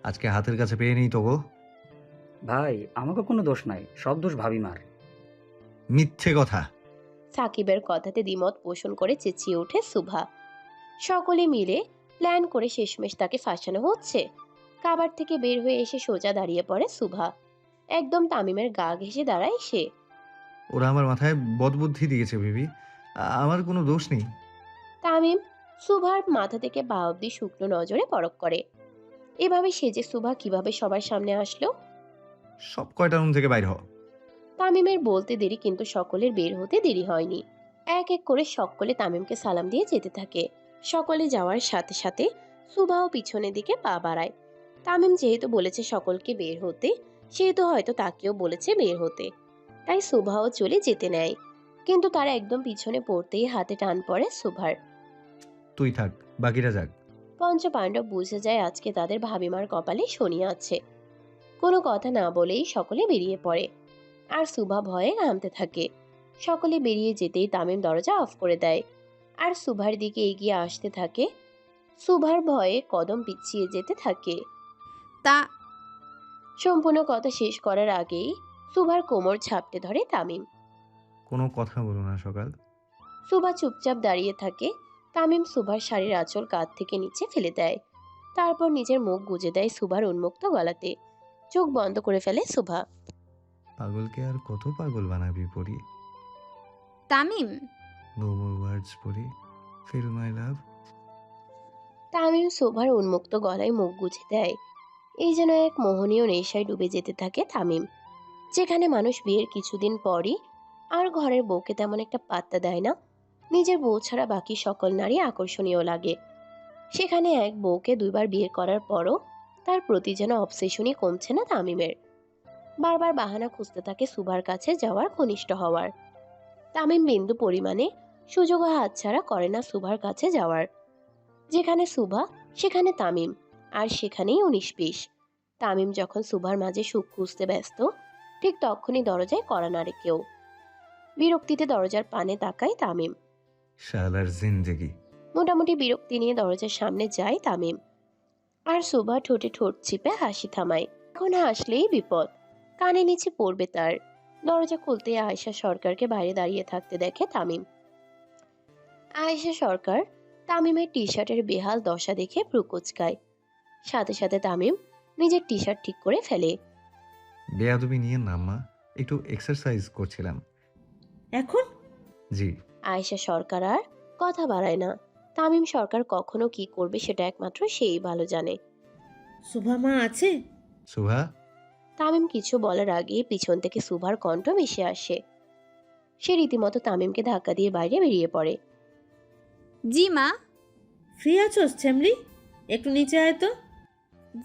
আজকে হাতের কাছে পেয়ে নেই তো গো। ভাই আমাকে কোনো দোষ নাই, সব দোষ ভাবিমার। মিথ্যে কথা। সাকিবের কথাতে দ্বিমত পোষণ করে চেঁচিয়ে ওঠে সুভা। সকলে মিলে প্ল্যান করে শেষমেশ তাকে ফাঁসানো হচ্ছে। কাবার থেকে বের হয়ে এসে সোজা দাঁড়িয়ে পড়ে সুভা। একদম তামিমের গা ঘেঁষে দাঁড়ায় সে। ওরা আমার মাথায় বদবুদ্ধি দিয়েছে বেবি, আমার কোনো দোষ নেই। তামিম সুভার মাথা থেকে পা অব্দি শুকনো নজরে পরখ করে। এভাবে সেজে সুভা কিভাবে সবার সামনে আসলো? সব কয়টা রুম থেকে বাইর হ। তামিমের বলতে দেরি, কিন্তু সকলের বের হতে দেরি হয়নি। এক এক করে সকলে তামিমকে সালাম দিয়ে যেতে থাকে। সকলে যাওয়ার সাথে সাথে সুভাও পিছনের দিকে পা বাড়ায়। তামিম যেহেতু বলেছে সকলকে বের হতে, সেহেতু হয়তো তাকেও বলেছে বের হতে, তাই সুভাও চলে যেতে নেয়। কিন্তু তারা একদম পিছনে পড়তেই হাতে টান পড়ে সুভার। তুই থাক, বাকিরা যাক। পঞ্চপাণ্ডব বুঝে যায় আজকে তাদের ভাবিমার কপালে শনি আছে। কোনো কথা না বলেই সকলে বেরিয়ে পড়ে। আর সুভা ভয়ে ঘামতে থাকে। সকলে বেরিয়ে যেতেই তামিম দরজা অফ করে দেয় আর সুভার দিকে এগিয়ে আসতে থাকে। সুভার ভয়ে কদম পিছিয়ে যেতে থাকে। তা সম্পূর্ণ কথা শেষ করার আগেই সুভার কোমর ঝাপটে ধরে তামিম। কোনো কথা বলো না সকাল। সুভা চুপচাপ দাঁড়িয়ে থাকে। তামিম সুভার শাড়ির আঁচল কাঁধ থেকে নিচে ফেলে দেয়। তারপর নিজের মুখ গুজে দেয় সুভার উন্মুক্ত গলাতে। চোখ বন্ধ করে ফেলে সুভা। পাগলকে আর কত পাগল বানাবি পরি? তামিম, নো মোর ওয়ার্ডস পরি, ফিল মাই লাভ। তামিম সুভার উন্মুক্ত গলায় মুখ গুজে দেয়। এই যেন এক মোহনীয় নেশায় ডুবে যেতে থাকে তামিম, যেখানে মানুষ বিয়ের কিছুদিন পরই আর ঘরের বউকে তেমন একটা পাত্তা দেয় না। নিজের বউ ছাড়া বাকি সকল নারী আকর্ষণীয় লাগে। সেখানে এক বউকে দুইবার বিয়ে করার পরও তার প্রতি যেন অবসেশনই কমছে না তামিমের। বারবার বাহানা খুঁজতে থাকে সুভার কাছে যাওয়ার, ঘনিষ্ঠ হওয়ার। তামিম বিন্দু পরিমাণে সুযোগও হাতছাড়া করে না সুভার কাছে যাওয়ার। যেখানে সুভা সেখানে তামিম, আর সেখানেই 19-20। তামিম যখন সুভার মাঝে সুখ খুঁজতে ব্যস্ত, ঠিক তখনই দরজায় কড়া নাড়ে কেউ। বিরক্তিতে দরজার পানে তাকায় তামিম। শালার জিন্দেগি। মোটামুটি বিরক্তি নিয়ে দরজার সামনে যায় তামিম। আর সুভা ঠোঁটে ঠোঁট চিপে হাসি থামায়। এখন হাসলেই বিপদ, কানে নিচে পড়বে তার। দরজা খুলতে আয়েশা সরকারকে বাইরে দাঁড়িয়ে থাকতে দেখে তামিম। আয়েশা সরকার তামিমের টি শার্টের বেহাল দশা দেখে ভ্রু কুঁচকায়। সাথে সাথে তামিম নিজের টি শার্ট ঠিক করে ফেলে। বেয়াদবি নিয়ে নাম মা, একটু এক্সারসাইজ করছিলাম। এখন জি। আয়েশা সরকার আর কথা বাড়ায় না। তামিম সরকার কখনো কি করবে সেটা একমাত্র সেই ভালো জানে। সুভা মা আছে? সুভা। তামিম কিছু বলার আগে পিছন থেকে সুভার কণ্ঠ ভেসে আসে। সে রীতিমতো তামিমকে ধাক্কা দিয়ে বাইরে বেরিয়ে পড়ে। জি মা। ফ্রি আছোস ছেমলি? একটু নিচে আয় তো।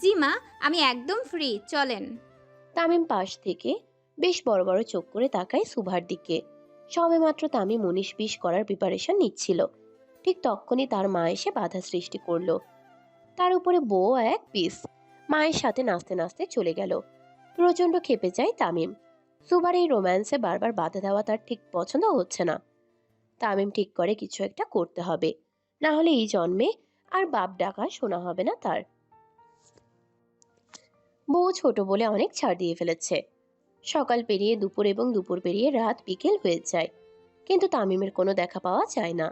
জি মা, আমি একদম ফ্রি, চলেন। তামিম পাশ থেকে বেশ বড় বড় চোখ করে তাকায় সুভার দিকে। সবেমাত্র তামিম 19-20 করার প্রিপারেশন নিচ্ছিল, ঠিক তখনই তার মা এসে বাধা সৃষ্টি করলো। তার উপরে বউ এক পিস, মায়ের সাথে নাচতে নাচতে চলে গেল। প্রচন্ড ক্ষেপে যায় তামিম। সুভার এই রোম্যান্সে বারবার বাধা দেওয়া তার ঠিক পছন্দ হচ্ছে না। তামিম ঠিক করে কিছু একটা করতে হবে, না হলে এই জন্মে আর বাপ ডাকা শোনা হবে না তার। বউ ছোট বলে অনেক ছাড় দিয়ে ফেলেছে। সকাল পেরিয়ে দুপুর এবং দুপুর পেরিয়ে রাত বিকেল হয়ে যায়, কিন্তু তামিমের কোনো দেখা পাওয়া যায় না।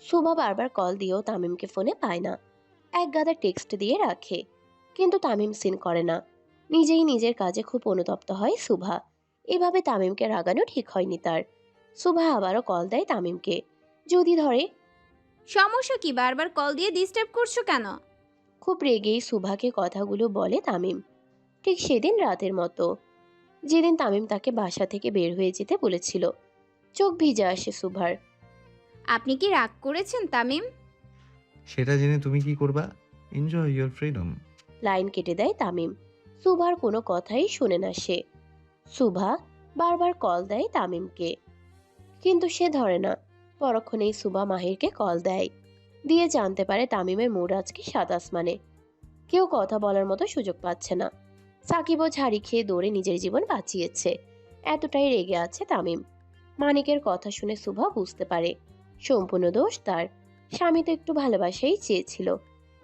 সুভা বারবার কল দিয়েও তামিমকে ফোনে পায় না। এক গাদা টেক্সট দিয়ে রাখে, কিন্তু তামিম সিন করে না। নিজেই নিজের কাজে খুব অনুতপ্ত হয় সুভা। এভাবে তামিমকে রাগানো ঠিক হয়নি তার। সুভা আবারও কল দেয় তামিমকে। যদি ধরে, সমস্যা কি? বারবার কল দিয়ে ডিস্টার্ব করছো কেন? খুব রেগেই সুভাকে কথাগুলো বলে তামিম। ঠিক সেদিন রাতের মতো, যেদিন তামিম তাকে বাসা থেকে বের হয়ে যেতে বলেছিল। চোখ ভিজে আসে সুভার। আপনি কি রাগ করেছেন তামিম? সেটা জেনে তুমি কি করবা? Enjoy your freedom. লাইন কেটে দেয় তামিম। সুভার কোনো কথাই শুনে না সে। সুভা বারবার কল দেয় তামিমকে, কিন্তু সে ধরে না। পরক্ষণেই সুভা মাহিরকে কল দেয়, দিয়ে জানতে পারে তামিমের মুড আজকে সাত আসমানে। কেউ কথা বলার মতো সুযোগ পাচ্ছে না। সাকিবও ঝাড়ি খেয়ে দৌড়ে নিজের জীবন বাঁচিয়েছে, এতটাই রেগে আছে তামিম। মানিকের কথা শুনে সুভা বুঝতে পারে সম্পূর্ণ দোষ তার। স্বামী তো একটু ভালোবাসাই চেয়েছিল,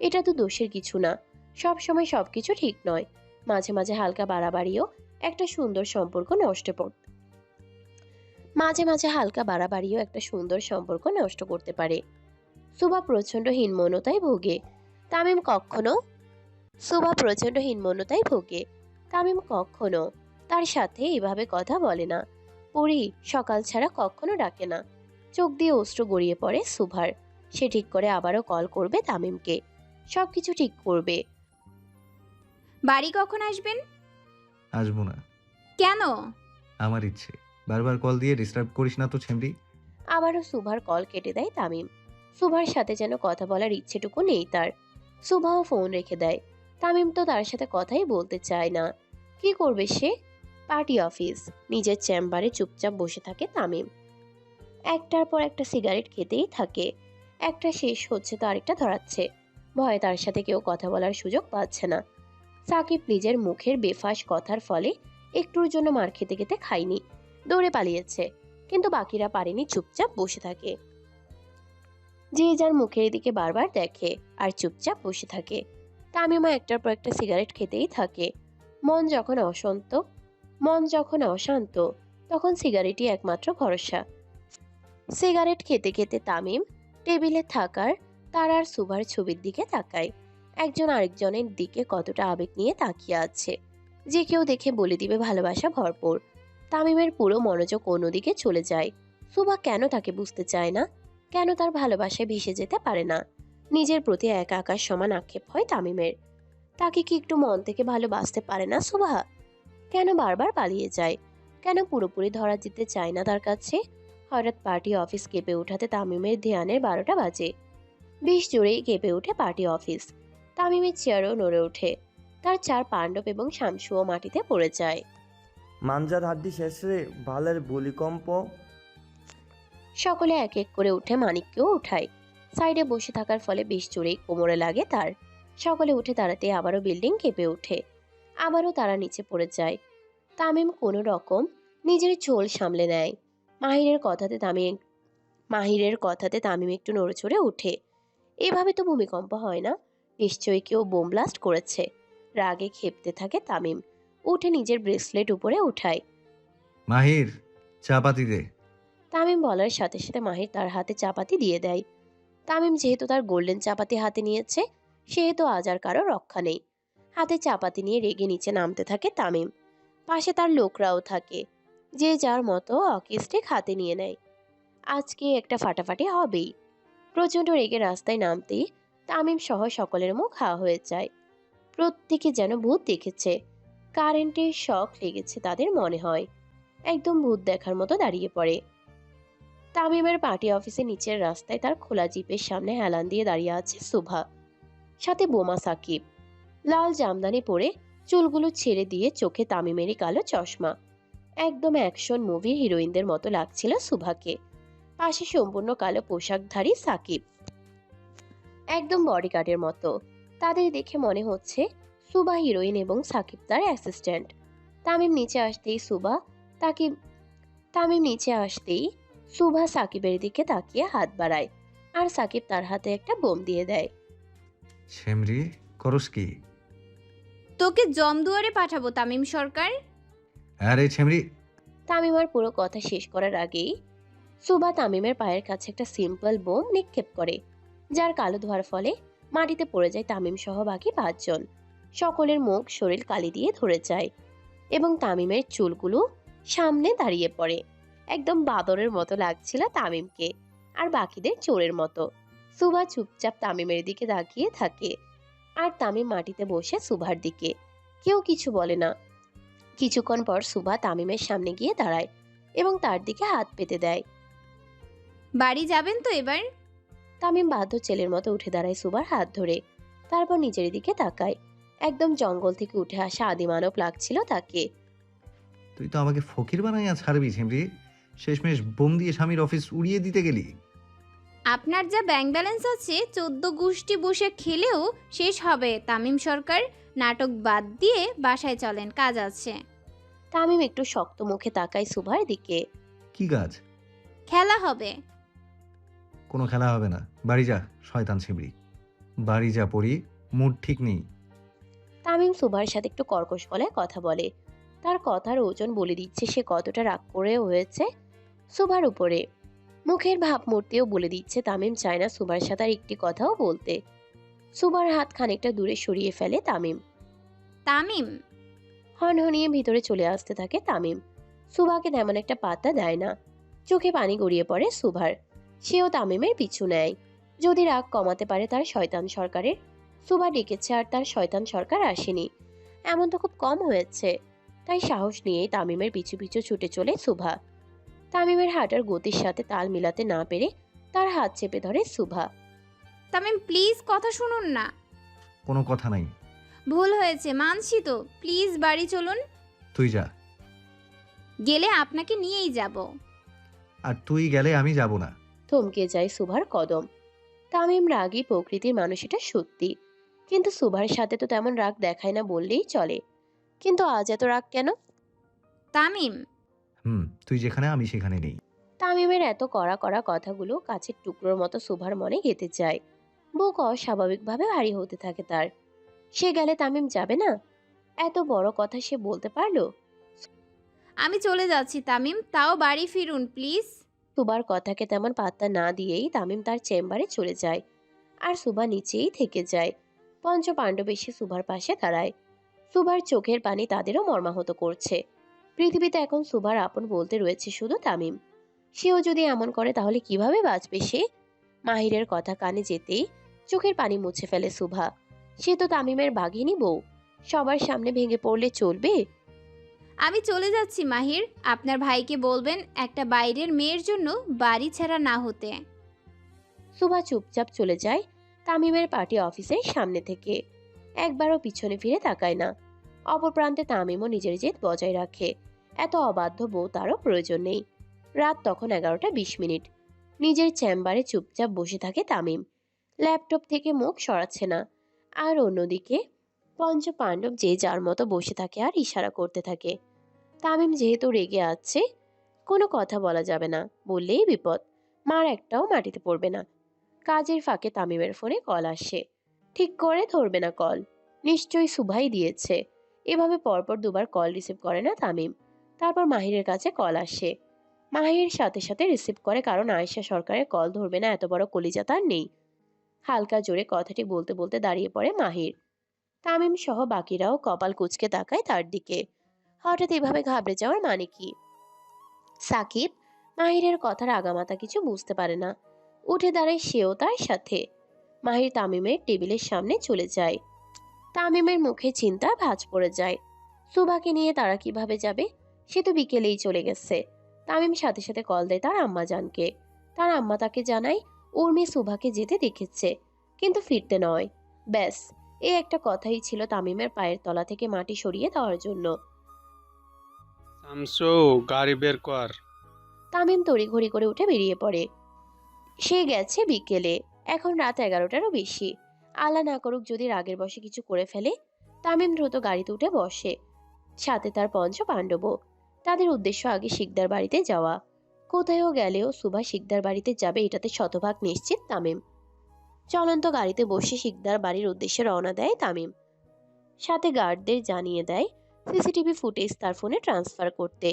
এটা তো দোষের কিছু না। সব সময় সবকিছু ঠিক নয়। মাঝে মাঝে হালকা বাড়াবাড়িও একটা সুন্দর সম্পর্ক নষ্ট মাঝে মাঝে হালকা বাড়াবাড়িও একটা সুন্দর সম্পর্ক নষ্ট করতে পারে। সুভা প্রচন্ড হীনমন্যতায় ভোগে। তামিম কখনো সুভা প্রচন্ড হীনমন্যতায় ভোগে। তামিম কখনো তার সাথে এভাবে কথা বলে না। পরি সকাল ছাড়া কখনো ডাকে না। চোখ দিয়ে অশ্রু গড়িয়ে পড়ে সুভার। সে ঠিক করে আবারও কল করবে তামিমকে। সবকিছু ঠিক করবে। বাড়ি কখন আসবেন? আসবো না। কেন? আমার ইচ্ছে। বারবার কল দিয়ে ডিস্টার্ব করিস না তো ছেমরি। আবারও সুভার কল কেটে দেয় তামিম। সুভার সাথে যেন কথা বলার ইচ্ছেটুকু নেই তার। সুভাও ফোন রেখে দেয়। তামিম তো তার সাথে কথাই বলতে চায় না। কি করবে সে? Party office. নিজের চেম্বারে চুপচাপ বসে থাকে তামিম। একটার পর একটা সিগারেট খেতেই থাকে। একটা শেষ হচ্ছে তো আরেকটা ধরাচ্ছে। ভয়ে তার সাথে কেউ কথা বলার সুযোগ পাচ্ছে না। সাকিব নিজের মুখের বেফাঁস কথার ফলে একটুর জন্য মার খেতে খেতে খায়নি, দৌড়ে পালিয়েছে। কিন্তু বাকিরা পারেনি, চুপচাপ বসে থাকে। যে যার মুখের দিকে বারবার দেখে আর চুপচাপ বসে থাকে। তামিমা একটার পর একটা সিগারেট খেতেই থাকে। মন যখন অশান্ত মন যখন অশান্ত তখন সিগারেটই একমাত্র ভরসা। সিগারেট খেতে খেতে তামিম টেবিলে থাকার তার আর সুভার ছবির দিকে তাকায়। একজন আরেকজনের দিকে কতটা আবেগ নিয়ে তাকিয়ে আছে, যে কেউ দেখে বলে দিবে ভালোবাসা ভরপুর। তামিমের পুরো মনোযোগ অন্যদিকে চলে যায়। সুভা কেন তাকে বুঝতে চায় না? কেন তার ভালোবাসায় ভেসে যেতে পারে না? নিজের প্রতি একা আকাশ সমান আক্ষেপ হয় তামিমের। তাকে কি একটু মন থেকে ভালোবাসতে পারে না সুভা? কেন বারবার পালিয়ে যায়? কেন পুরোপুরি ধরা দিতে চায় না তার কাছে? হঠাৎ পার্টি অফিস কেঁপে ওঠাতে তামিমের ধ্যানের 12টা বাজে। বেশ জোরেই কেঁপে ওঠে পার্টি অফিস। তামিমের চেয়ারও নড়ে ওঠে। তার চার পাণ্ডব এবং শামসুও মাটিতে পড়ে যায়। মাঞ্জার হাড্ডি শেষে বালের ভূমিকম্প। সকলে এক এক করে উঠে মানিককেও উঠায়। সাইডে বসে থাকার ফলে বেশ জোরেই কোমরে লাগে তার। সকলে উঠে দাঁড়াতে আবারও বিল্ডিং কেঁপে ওঠে। আবারও তারা নিচে পড়ে যায়। তামিম কোনো রকম নিজের চোল সামলে নেয়। মাহিরের কথাতে তামিম একটু নড়েচড়ে উঠে। এভাবে তো ভূমিকম্প হয় না, নিশ্চয়ই কেউ বোম ব্লাস্ট করেছে। রাগে ক্ষেপতে থাকে তামিম। উঠে নিজের ব্রেসলেট উপরে উঠায়। মাহির, চা পাতি দে। তামিম বলার সাথে সাথে মাহির তার হাতে চাপাতি দিয়ে দেয়। তামিম যেহেতু তার গোল্ডেন চাপাতি হাতে নিয়েছে, সেহেতু আজ আর কারো রক্ষা নেই। হাতে চাপাতি নিয়ে রেগে নিচে নামতে থাকে তামিম। পাশে তার লোকরাও থাকে, যে যার মতো অকিস্টিক হাতে নিয়ে নেয়। আজকে একটা ফাটাফাটি হবেই। প্রচণ্ড রেগে রাস্তায় নামতেই তামিম সহ সকলের মুখ হা হয়ে যায়। প্রত্যেকে যেন ভূত দেখেছে। কারেন্টের শক লেগেছে তাদের মনে হয়। একদম ভূত দেখার মতো দাঁড়িয়ে পড়ে। তামিমের পার্টি অফিসে নিচের রাস্তায় তার খোলা জিপের সামনে হেলান দিয়ে দাঁড়িয়ে আছে সুভা, সাথে বোমা সাকিব। লাল জামদানি পরে চুলগুলো ছেড়ে দিয়ে চোখে তামিমেরই কালো চশমা। একদম অ্যাকশন মুভির হিরোইনদের মতো লাগছিল সুভাকে। পাশে সম্পূর্ণ কালো পোশাকধারী সাকিব, একদম বডিগার্ডের মতো। তাদের দেখে মনে হচ্ছে সুভা হিরোইন এবং সাকিব তার অ্যাসিস্ট্যান্ট। তামিম নিচে আসতেই সুভা তাকে তামিম নিচে আসতেই সুভা সাকিবের দিকে তাকিয়ে হাত বাড়ায়, আর সাকিব তার হাতে একটা বোম দিয়ে দেয়। ছেমরি, করস কি? তোকে জমদুয়ারে পাঠাবো তামিম সরকার। আরে ছেমরি। তামিম আর পুরো কথা শেষ করার আগেই সুভা তামিমের পায়ের কাছে একটা সিম্পল বোম নিক্ষেপ করে, যার কালো ধোয়ার ফলে মাটিতে পড়ে যায় তামিম সহ বাকি 5 জন। সকলের মুখ শরীর কালি দিয়ে ধরে যায় এবং তামিমের চুলগুলো সামনে দাঁড়িয়ে পড়ে। একদম বাদরের মতো লাগছিল তামিমকে, আর বাকিদের চোরের মতো। সুভা চুপচাপ তামিমের দিকে তাকিয়ে থাকে, আর তামিম মাটিতে বসে সুভার দিকে। কেউ কিছু বলে না। কিছুক্ষণ পর সুভা তামিমের সামনে গিয়ে দাঁড়ায় এবং তার দিকে হাত পেতে দেয়। বাড়ি যাবেন তো এবার? তামিম বাধ্য ছেলের মতো উঠে দাঁড়ায় সুভার হাত ধরে। তারপর নিজের দিকে তাকায়। একদম জঙ্গল থেকে উঠে আসা আদিমানব লাগছিল তাকে। তুই তো আমাকে ফকির বানাইয়া ছাড়বি ছেমরি। শেষমেশ বোম দিয়ে স্বামীর অফিস উড়িয়ে দিতে গেলি। আপনার যা ব্যাংক ব্যালেন্স আছে 14 গোষ্ঠী বসে খেলেও শেষ হবে তামিম সরকার। নাটক বাদ দিয়ে বাসায় চলেন, কাজ আছে। তামিম একটু শক্ত মুখে তাকায় সুভার দিকে। কি কাজ? খেলা হবে। কোনো খেলা হবে না, বাড়ি যা শয়তান ছেমরি। বাড়ি যা পড়ি, মুড ঠিক নেই। তামিম সুভার সাথে একটু কর্কশ গলায় কথা বলে। তার কথার ওজন বলে দিচ্ছে সে কতটা রাগ করে হয়েছে সুভার উপরে। মুখের ভাবমূর্তিও বলে দিচ্ছে তামিম চায় না সুভার সাথে আর একটি কথাও বলতে। সুভার হাত খানিকটা দূরে সরিয়ে ফেলে তামিম। তামিম, হনহনিয়ে ভিতরে চলে আসতে থাকে তামিম। সুভাকে তেমন একটা পাত্তা দেয় না। চোখে পানি গড়িয়ে পড়ে সুভার। সেও তামিমের পিছু নেয়। যদি রাগ কমাতে পারে তার শয়তান সরকারের। সুভা ডেকেছে আর তার শয়তান সরকার আসেনি, এমন তো খুব কম হয়েছে। তাই সাহস নিয়েই তামিমের পিছু পিছু ছুটে চলে সুভা। তামিমের হাঁটার গতির সাথে তাল মিলাতে না পেরে তার হাত চেপে ধরে সুভা। তামিম প্লিজ কথা শুনুন না। কোনো কথা নাই। ভুল হয়েছে মানছি তো, প্লিজ বাড়ি চলুন। তুই যা। গেলে আপনাকে নিয়েই যাব। আর তুই গেলে আমি যাব না। থমকে যায় সুভার কদম। তামিম রাগী প্রকৃতির মানুষ, এটা সত্যি। কিন্তু সুভার সাথে তো তেমন রাগ দেখায় না বললেই চলে। কিন্তু আজ এত রাগ কেন? তামিম, তুই যেখানে আমি সেখানে নেই। তামিমের এত কড়া কড়া কথাগুলো কাছের টুকরোর মতো সুভার মনে গেঁথে যায়। বুক অস্বাভাবিকভাবে ভারী হতে থাকে তার। সে গেলে তামিম যাবে না? এত বড় কথা সে বলতে পারলো? আমি চলে যাচ্ছি তামিম, তাও বাড়ি ফিরুন প্লিজ। সুভার কথাকে তেমন পাত্তা না দিয়েই তামিম তার চেম্বারে চলে যায়। আর সুভা নিচেই থেকে যায়। পঞ্চ পাণ্ডব এসে সুভার পাশে দাঁড়ায়। সুভার চোখের পানি তাদেরও মর্মাহত করছে। পৃথিবীতে এখন সুভার আপন বলতে রয়েছে শুধু তামিম। সেও যদি এমন করে তাহলে কিভাবে বাঁচবে সে? মাহিরের কথা কানে যেতেই চোখের পানি মুছে ফেলে সুভা। সে তো তামিমের বাঘিনী বউ, সবার সামনে ভেঙে পড়লে চলবে? আমি চলে যাচ্ছি মাহির, আপনার ভাইকে বলবেন একটা বাইরের মেয়ের জন্য বাড়ি ছাড়া না হতে। সুভা চুপচাপ চলে যায় তামিমের পার্টি অফিসের সামনে থেকে। একবারও পিছনে ফিরে তাকায় না। অপর প্রান্তে তামিমও নিজের জেদ বজায় রাখে। এত অবাধ্য বউ তারও প্রয়োজন নেই। রাত তখন 11:20। নিজের চেম্বারে চুপচাপ বসে থাকে তামিম। ল্যাপটপ থেকে মুখ সরাচ্ছে না। আর অন্যদিকে পঞ্চ পাণ্ডব যে যার মতো বসে থাকে আর ইশারা করতে থাকে। তামিম যেহেতু রেগে আছে, কোনো কথা বলা যাবে না, বললেই বিপদ। মার একটাও মাটিতে পড়বে না। কাজের ফাঁকে তামিমের ফোনে কল আসে। ঠিক করে ধরবে না কল। নিশ্চয়ই সুভাই দিয়েছে। এভাবে পরপর দুবার কল রিসিভ করে না তামিম। তারপর মাহিরের কাছে কল আসে। মাহির সাথে সাথে রিসিভ করে, কারণ আয়েশা সরকারের কল ধরবে না এত বড় কলিজা তার নেই। হালকা জোরে কথাটি বলতে বলতে দাঁড়িয়ে পড়ে মাহির। তামিম সহ বাকিরাও কপাল কুঁচকে তাকায় তার দিকে। হঠাৎ এভাবে ঘাবড়ে যাওয়ার মানে কি? সাকিব মাহিরের কথার আগামাথা কিছু বুঝতে পারে না। উঠে দাঁড়ায় সেও তার সাথে। মাহির তামিমের টেবিলের সামনে চলে যায়। তামিমের মুখে চিন্তার ভাঁজ পড়ে যায়। সুভাকে নিয়ে তারা কিভাবে যাবে? সে তো বিকেলেই চলে গেছে। তামিম সাথে সাথে কল দেয় তার আম্মা জানকে। তার আম্মা তাকে জানায় উর্মি সুভাকে যেতে দেখেছে, কিন্তু ফিরতে নয়। ব্যাস, এই একটা কথাই ছিল তামিমের পায়ের তলা থেকে মাটি সরিয়ে দেওয়ার জন্য। শামসু, গাড়ি বের কর। তামিম তড়িঘড়ি করে উঠে বেরিয়ে পড়ে। সে গেছে বিকেলে। এখন রাত 11টারও বেশি। আল্লাহ না করুক যদি রাগের বশে কিছু করে ফেলে। তামিম দ্রুত গাড়িতে উঠে বসে। সাথে তার পঞ্চ পাণ্ডবও। তাদের উদ্দেশ্য আগে শিকদার বাড়িতে যাওয়া। কোথায়ও গেলেও সুভা শিকদার বাড়িতে যাবে এটাতে শতভাগ নিশ্চিত তামিম। চলন্ত গাড়িতে বসে শিকদার বাড়ির উদ্দেশ্যে রওনা দেয় তামিম। সাথে গার্ডদের জানিয়ে দেয় সিসিটিভি ফুটেজ তার ফোনে ট্রান্সফার করতে।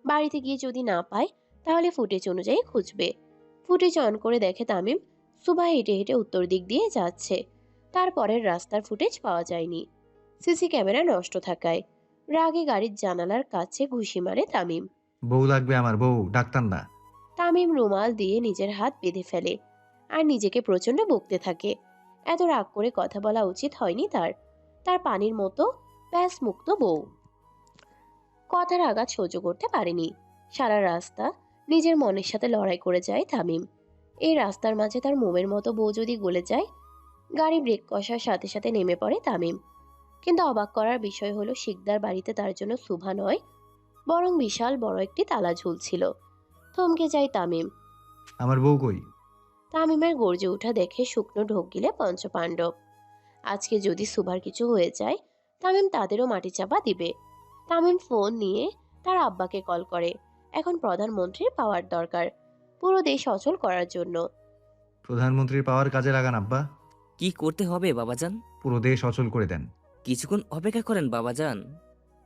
বাড়িতে গিয়ে যদি না পায় তাহলে ফুটেজ অনুযায়ী খুঁজবে। ফুটেজ অন করে দেখে তামিম সুভা হেঁটে হেঁটে উত্তর দিক দিয়ে যাচ্ছে। তারপরের রাস্তার ফুটেজ পাওয়া যায়নি, সিসি ক্যামেরা নষ্ট থাকায়। রাগে গাড়ির জানালার কাছে ঘুষি মারে তামিম। বউ লাগবে আমার, বউ, ডাক্তার না। তামিম রুমাল দিয়ে নিজের হাত বেঁধে ফেলে আর নিজেকে প্রচন্ড বকতে থাকে। এত রাগ করে কথা বলা উচিত হয়নি তার। তার পানির মতো প্যাস মুক্ত বউ। কথার আঘাত সহ্য করতে পারেনি। সারা রাস্তা নিজের মনের সাথে লড়াই করে যায় তামিম। এই রাস্তার মাঝে তার মোমের মতো বউ যদি গলে যায়। গাড়ি ব্রেক কষার সাথে সাথে নেমে পড়ে তামিম। কিন্তু অবাক করার বিষয় হলো শিকদার বাড়িতে তার জন্য সুভা নয়, বরং বিশাল বড় একটি তালা ঝুলছিল। থমকে যায় তামিম। আমার বউ কই? তামিমের গর্জে ওঠা দেখে শুকনো ঢোক গিলে পঞ্চপাণ্ডব। আজকে যদি সুভার কিছু হয়ে যায় তামিম তাদেরও মাটি চাপা দিবে। তামিম ফোন নিয়ে তার আব্বাকে কল করে। এখন প্রধানমন্ত্রীর পাওয়ার দরকার পুরো দেশ অচল করার জন্য। প্রধানমন্ত্রীর পাওয়ার কাজে লাগান আব্বা। কি করতে হবে বাবাজান? পুরো দেশ অচল করে দেন। কিছুক্ষণ অপেক্ষা করেন বাবাজান।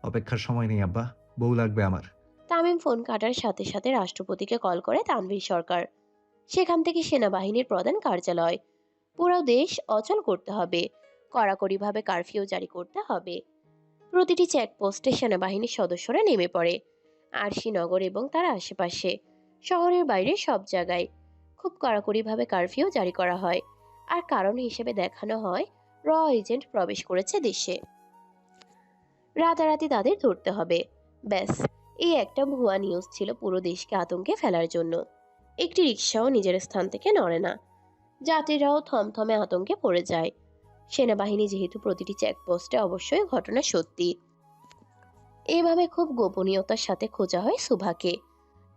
অপেক্ষার সময় নেই আব্বা, বউ লাগবে আমার। তামিম ফোন কাটার সাথে সাথে রাষ্ট্রপতিকে কল করে তানভীর সরকার। সেখান থেকে সেনাবাহিনীর প্রধান কার্যালয়। পুরো দেশ অচল করতে হবে, কড়াকড়িভাবে কারফিউ জারি করতে হবে। প্রতিটি চেকপোস্টে সেনাবাহিনীর সদস্যরা নেমে পড়ে। আরশিনগর এবং তার আশেপাশে, শহরের বাইরে সব জায়গায় খুব কড়াকড়িভাবে কারফিউ জারি করা হয়। আর কারণ হিসেবে দেখানো হয় র এজেন্ট প্রবেশ করেছে দেশে, রাতারাতি তাদের ধরতে হবে। ব্যাস, এই একটা ভুয়া নিউজ ছিল পুরো দেশকে আতঙ্কে ফেলার জন্য। একটি রিকশাও নিজের স্থান থেকে নড়ে না, যাত্রীরাও থমথমে আতঙ্কে পড়ে যায়। সেনাবাহিনী যেহেতু প্রতিটি চেকপোস্টে, অবশ্যই ঘটনা সত্যি। এভাবে খুব গোপনীয়তার সাথে খোঁজা হয় সুভাকে,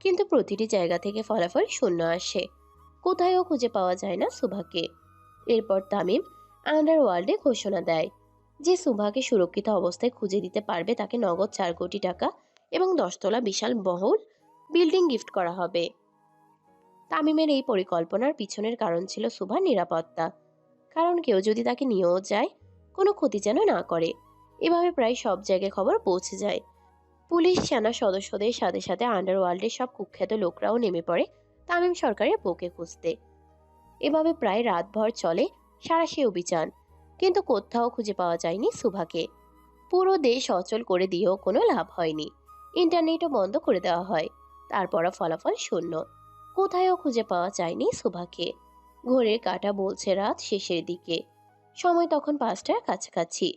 কিন্তু প্রতিটি জায়গা থেকে ফলাফল শূন্য আসে। কোথায়ও খুঁজে পাওয়া যায় না সুভাকে। এরপর তামিম আন্ডারওয়ার্ল্ডে ঘোষণা দেয় যে সুভাকে সুরক্ষিত অবস্থায় খুঁজে দিতে পারবে তাকে নগদ 4 কোটি টাকা এবং 10 তলা বিশাল বহুল বিল্ডিং গিফট করা হবে। তামিমের এই পরিকল্পনার পিছনের কারণ ছিল সুভার নিরাপত্তা। কারণ কেউ যদি তাকে নিয়েও যায়, কোনো ক্ষতি যেন না করে। এভাবে প্রায় সব জায়গায় খবর পৌঁছে যায়। পুলিশ, সেনা সদস্যদের সাথে সাথে আন্ডারওয়ার্ল্ডের সব কুখ্যাত লোকরাও নেমে পড়ে তামিম সরকারের বউকে খুঁজতে। এভাবে প্রায় রাতভর চলে সাঁড়াশি অভিযান, কিন্তু কোথাও খুঁজে পাওয়া যায়নি সুভাকে। পুরো দেশ অচল করে দিয়েও কোনো লাভ হয়নি। ইন্টারনেটও বন্ধ করে দেওয়া হয়, তারপরও ফলাফল শূন্য। কোথায়ও খুঁজে পাওয়া যায়নি সুভাকে। ঘড়ির কাঁটা বলছে রাত শেষের দিকে। সময় তখন 5টার কাছাকাছি।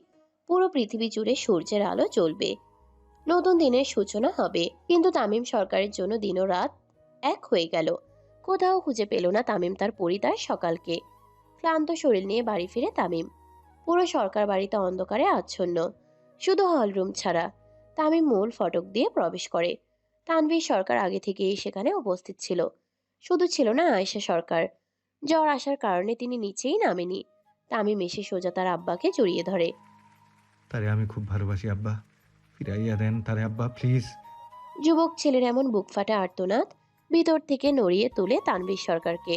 পুরো পৃথিবী জুড়ে সূর্যের আলো জ্বলবে, নতুন দিনের সূচনা হবে। কিন্তু তামিম সরকারের জন্য দিন ও রাত এক হয়ে গেল। কোথাও খুঁজে পেল না তামিম তার পরিবার সকালকে। ক্লান্ত শরীর নিয়ে বাড়ি ফিরে তামিম। পুরো সরকার বাড়িতে অন্ধকারে আচ্ছন্ন, শুধু হলরুম ছাড়া। তামিম মূল ফটক দিয়ে প্রবেশ করে। তানভীর সরকার আগে থেকেই সেখানে উপস্থিত ছিল। শুধু ছিল না আয়েশা সরকার। জ্বর আসার কারণে তিনি নিচেই নামেনি। তামিম এসে সোজা তার আব্বাকে জড়িয়ে ধরে। তারে আমি খুব ভালোবাসি আব্বা, ফিরাইয়া দেন তারে আব্বা প্লিজ। যুবক ছেলের এমন বুক ফাটা আর্তনাদ ভিতর থেকে নড়িয়ে তুলে তানভীর সরকারকে।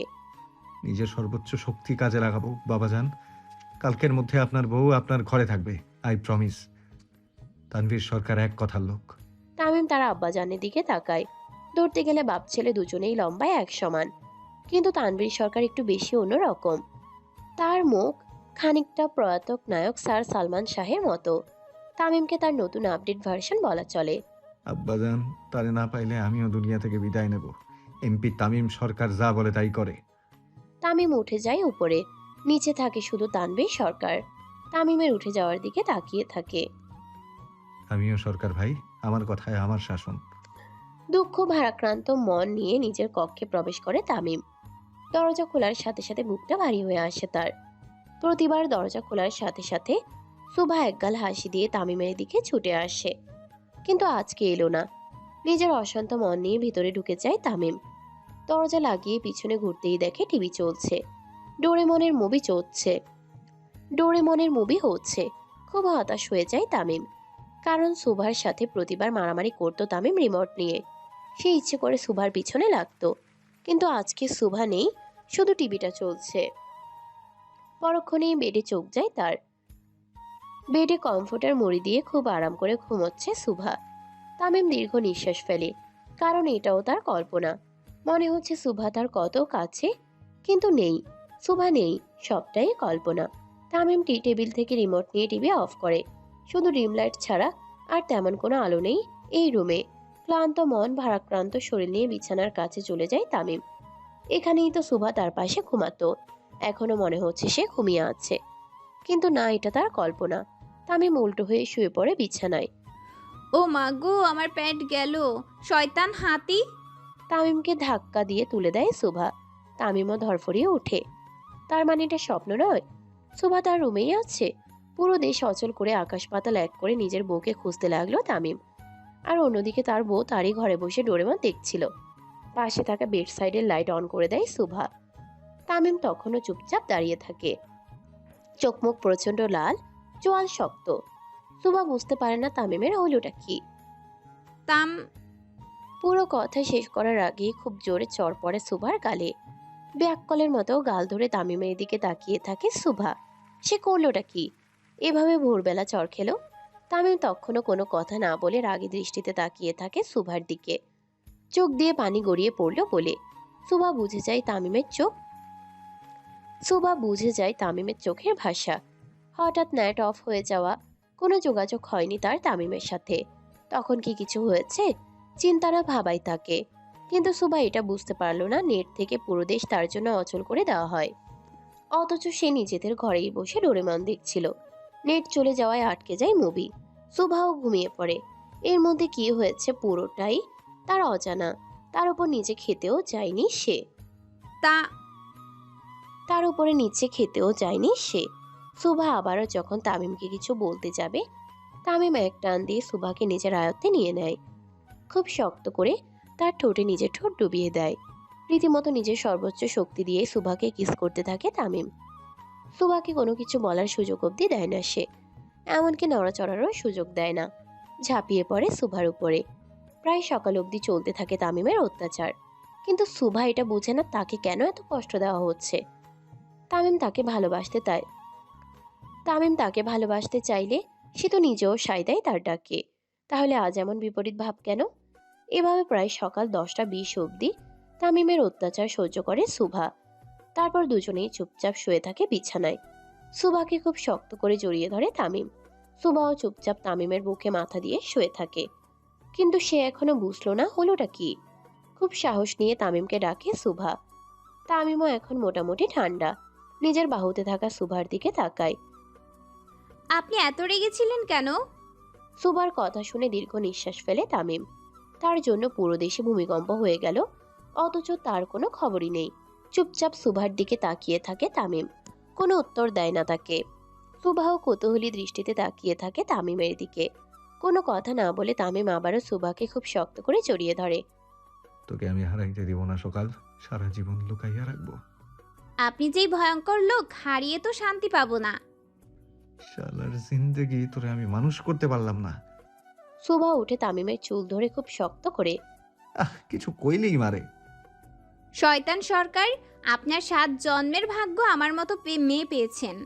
নিজের সর্বোচ্চ শক্তি কাজে লাগাবো বাবাজান। কালকের মধ্যে আপনার বউ আপনার ঘরে থাকবে, আই প্রমিস। তানভীর সরকার এক কথার লোক। তামিম তার আব্বাজানের দিকে তাকায়। ধরতে গেলে বাপ ছেলে দুজনেই লম্বায় এক সমান, কিন্তু তানভীর সরকার একটু বেশি অন্যরকম। তার মুখ খানিকটা প্রয়াত নায়ক স্যার সালমান শাহের মতো। তামিমকে তার নতুন আপডেট ভার্সন বলা চলে। আব্বাজান, তারে না পাইলে আমিও দুনিয়া থেকে বিদায় নেব। এমপি তামিম সরকার যা বলে তাই করে। তামিম উঠে যায় উপরে। নিচে থাকে শুধু তানভীর সরকার। তামিমের উঠে যাওয়ার দিকে তাকিয়ে থাকে। আমিও সরকার ভাই, আমার কথায় আমার শাসন। দুঃখ ভারাক্রান্ত মন নিয়ে নিজের কক্ষে প্রবেশ করে তামিম। দরজা খোলার সাথে সাথে বুকটা ভারী হয়ে আসে তার। প্রতিবার দরজা খোলার সাথে সাথে সুভা একগাল হাসি দিয়ে তামিমের দিকে ছুটে আসে, কিন্তু আজকে এলো না। নিজের অশান্ত মন নিয়ে ভিতরে ঢুকে যায় তামিম। দরজা লাগিয়ে পিছনে ঘুরতেই দেখে টিভি চলছে। ডোরেমনের মুভি হচ্ছে। খুব হতাশ হয়ে যায় তামিম, কারণ সুভার সাথে প্রতিবার মারামারি করতো তামিম রিমোট নিয়ে। সে ইচ্ছে করে সুভার পিছনে লাগতো, কিন্তু আজকে সুভা নেই, শুধু টিভিটা চলছে। পরক্ষণেই বেডে চোখ যায় তার। বেডে কমফোর্টার মুড়ি দিয়ে খুব আরাম করে ঘুমোচ্ছে সুভা। তামিম দীর্ঘ নিঃশ্বাস ফেলে, কারণ এটাও তার কল্পনা। মনে হচ্ছে সুভা তার কত কাছে, কিন্তু নেই, সুভা নেই, সবটাই কল্পনা। তামিম টি টেবিল থেকে রিমোট নিয়ে টিভি অফ করে। শুধু ডিম লাইট ছাড়া আর তেমন কোনো আলো নেই এই রুমে। ক্লান্ত মন, ভারাক্রান্ত শরীর নিয়ে বিছানার কাছে চলে যায় তামিম। এখানেই তো সুভা তার পাশে ঘুমাতো। এখনো মনে হচ্ছে সে ঘুমিয়ে আছে, কিন্তু না, এটা তার কল্পনা। তামিম উল্টো হয়ে শুয়ে পড়ে বিছানায়। ও মা গো, আমার প্যাট গেল, শয়তান হাতি! তামিমকে ধাক্কা দিয়ে তুলে দেয় সুভা। তামিমও ধরফড়িয়ে ওঠে। তার মানে এটা স্বপ্ন নয়, সুভা তার রুমেই আছে। পুরো দেশ অচল করে আকাশ পাতাল এক করে নিজের বউকে খুঁজতে লাগলো তামিম। আর অন্যদিকে তার বউ তারই ঘরে বসে ডোরেমন দেখছিল। পাশে থাকা বেড সাইডের লাইট অন করে দেয় সুভা। তামিম তখনও চুপচাপ দাঁড়িয়ে থাকে, চোখ মুখ প্রচন্ড লাল, চোয়াল শক্ত। সুভা বুঝতে পারে না তামিমের হলোটা কি। তাম পুরো কথা শেষ করার আগেই খুব জোরে চড় পড়ে সুভার গালে। ব্যাককলের মতো গাল ধরে তামিমের দিকে তাকিয়ে থাকে শুভা। সে করলোটা কি? এভাবে ভোরবেলা চড় খেলো? তামিম তখনও কোনো কথা না বলে রাগী দৃষ্টিতে তাকিয়ে থাকে শুভার দিকে। চোখ দিয়ে পানি গড়িয়ে পড়লো বলে শুভা বুঝে যায় তামিমের চোখের ভাষা। হঠাৎ নেট অফ হয়ে যাওয়া, কোনো যোগাযোগ হয়নি তার তামিমের সাথে। তখন কি কিছু হয়েছে? চিন্তারা ভাবাই তাকে। কিন্তু শুভা এটা বুঝতে পারল না নেট থেকে পুরো দেশ তার জন্য অচল করে দেওয়া হয়। অথচ সে নিজেদের ঘরেই বসে ডোরেমন দেখছিল। নেট চলে যাওয়ায় আটকে যায় মুভি। শুভাও ঘুমিয়ে পড়ে। এর মধ্যে কি হয়েছে পুরোটাই তার অজানা। তার উপর নিচে খেতেও যায়নি সে। তা তার উপরে নিচে খেতেও যায়নি সে। শুভা আবারও যখন তামিমকে কিছু বলতে যাবে, তামিম এক টান দিয়ে শুভাকে নিজের আয়ত্তে নিয়ে নেয়। খুব শক্ত করে তার ঠোঁটে নিজের ঠোঁট ডুবিয়ে দেয়। রীতিমতো নিজের সর্বোচ্চ শক্তি দিয়ে শুভাকে কিস করতে থাকে তামিম। শুভাকে কোনো কিছু বলার সুযোগ অবধি দেয় না সে, এমনকি নড়াচড়ারও সুযোগ দেয় না। ঝাঁপিয়ে পড়ে শুভার উপরে। প্রায় সকাল অবধি চলতে থাকে তামিমের অত্যাচার। কিন্তু শুভা এটা বুঝে না তাকে কেন এত কষ্ট দেওয়া হচ্ছে। তামিম তাকে ভালোবাসতে চাইলে সে তো নিজেও সায় দেয় তার ডাকে। তাহলে আজ এমন বিপরীত ভাব কেন? এভাবে প্রায় সকাল 10টা 20 অবধি তামিমের অত্যাচার সহ্য করে শুভা। তারপর দুজনেই চুপচাপ শুয়ে থাকে বিছানায়। শুভাকে খুব শক্ত করে জড়িয়ে ধরে তামিম। শুভাও চুপচাপ তামিমের বুকে মাথা দিয়ে শুয়ে থাকে। কিন্তু সে এখনো বুঝলো না হলোটা কি। খুব সাহস নিয়ে তামিমকে ডাকে শুভা। তামিমও এখন মোটামুটি ঠান্ডা। নিজের বাহুতে থাকা শুভার দিকে তাকায়। আপনি এত রেগেছিলেন কেন? শুভার কথা শুনে দীর্ঘ নিঃশ্বাস ফেলে তামিম। তার জন্য পুরো দেশে ভূমিকম্প হয়ে গেল, অথচ তার কোনো খবরই নেই। চুপচাপ শুভার দিকে তাকিয়ে থাকে তামিম। কোনো উত্তর দেয় না তাকে। শুভাও কৌতূহলী দৃষ্টিতে তাকিয়ে থাকে তামিমের দিকে। কোনো কথা না বলে তামিম আবারও শুভাকে খুব শক্ত করে জড়িয়ে ধরে। তোকে আমি হারাইতে দিব না সকাল, সারা জীবন লুকাইয়া রাখবো। আপনি যেই ভয়ঙ্কর লোক, হারিয়ে তো শান্তি পাবো না। শালার জিন্দেগি তোরে আমি মানুষ করতে পারলাম না। শুভা উঠে তামিমের চুল ধরে খুব শক্ত করে। কিছু কইলেই মারে। শয়তান সরকার, আপনার 7 জন্মের ভাগ্য আমার মতো মেয়ে পেয়েছেন।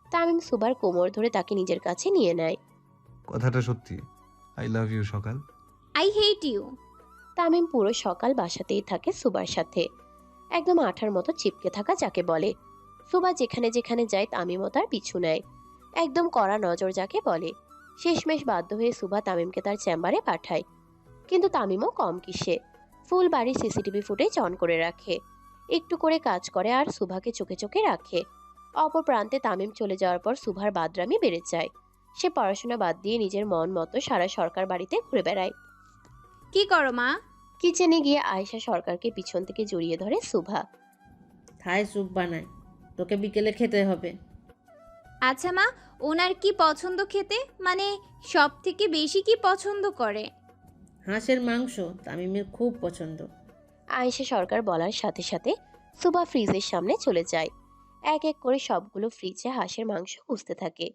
তামিম শুভার কোমর ধরে তাকে নিজের কাছে নিয়ে নেয়। কথাটা সত্যি। আই লাভ ইউ সকাল। I hate you. তামিম পুরো সকাল বাসাতেই থাকে শুভার সাথে, একদম আঠার মতো চিপকে থাকা যাকে বলে। শুভা যেখানে যেখানে যায় তামিমও তার পিছু নেয়, একদম কড়া নজর যাকে বলে। শেষমেশ বাধ্য হয়ে শুভা তামিমকে তার চেম্বারে পাঠায়। কিন্তু তামিমও কম কিসে, ফুল বাড়ি সিসিটিভি ফুটেজ অন করে রাখে, একটু করে কাজ করে আর শুভাকে চোখে চোখে রাখে। অপর প্রান্তে তামিম চলে যাওয়ার পর শুভার বাদরামি বেড়ে যায়। সে পড়াশোনা বাদ দিয়ে নিজের মন মতো সারা সরকার বাড়িতে ঘুরে বেড়ায়। কি করো মা? কিচেনে গিয়ে আয়েশা সরকারকে পিছন থেকে জড়িয়ে ধরে শুভা। থাই স্যুপ বানায়, তোকে বিকেলে খেতে হবে। আচ্ছা মা, ওনার কি পছন্দ খেতে? মানে সব থেকে বেশি কি পছন্দ করে? হাঁসের মাংস তামিমের খুব পছন্দ। আয়েশা সরকার বলার সাথে সাথে শুভা ফ্রিজের সামনে চলে যায়। এক এক করে সবগুলো ফ্রিজে হাঁসের মাংস খুঁজতে থাকে,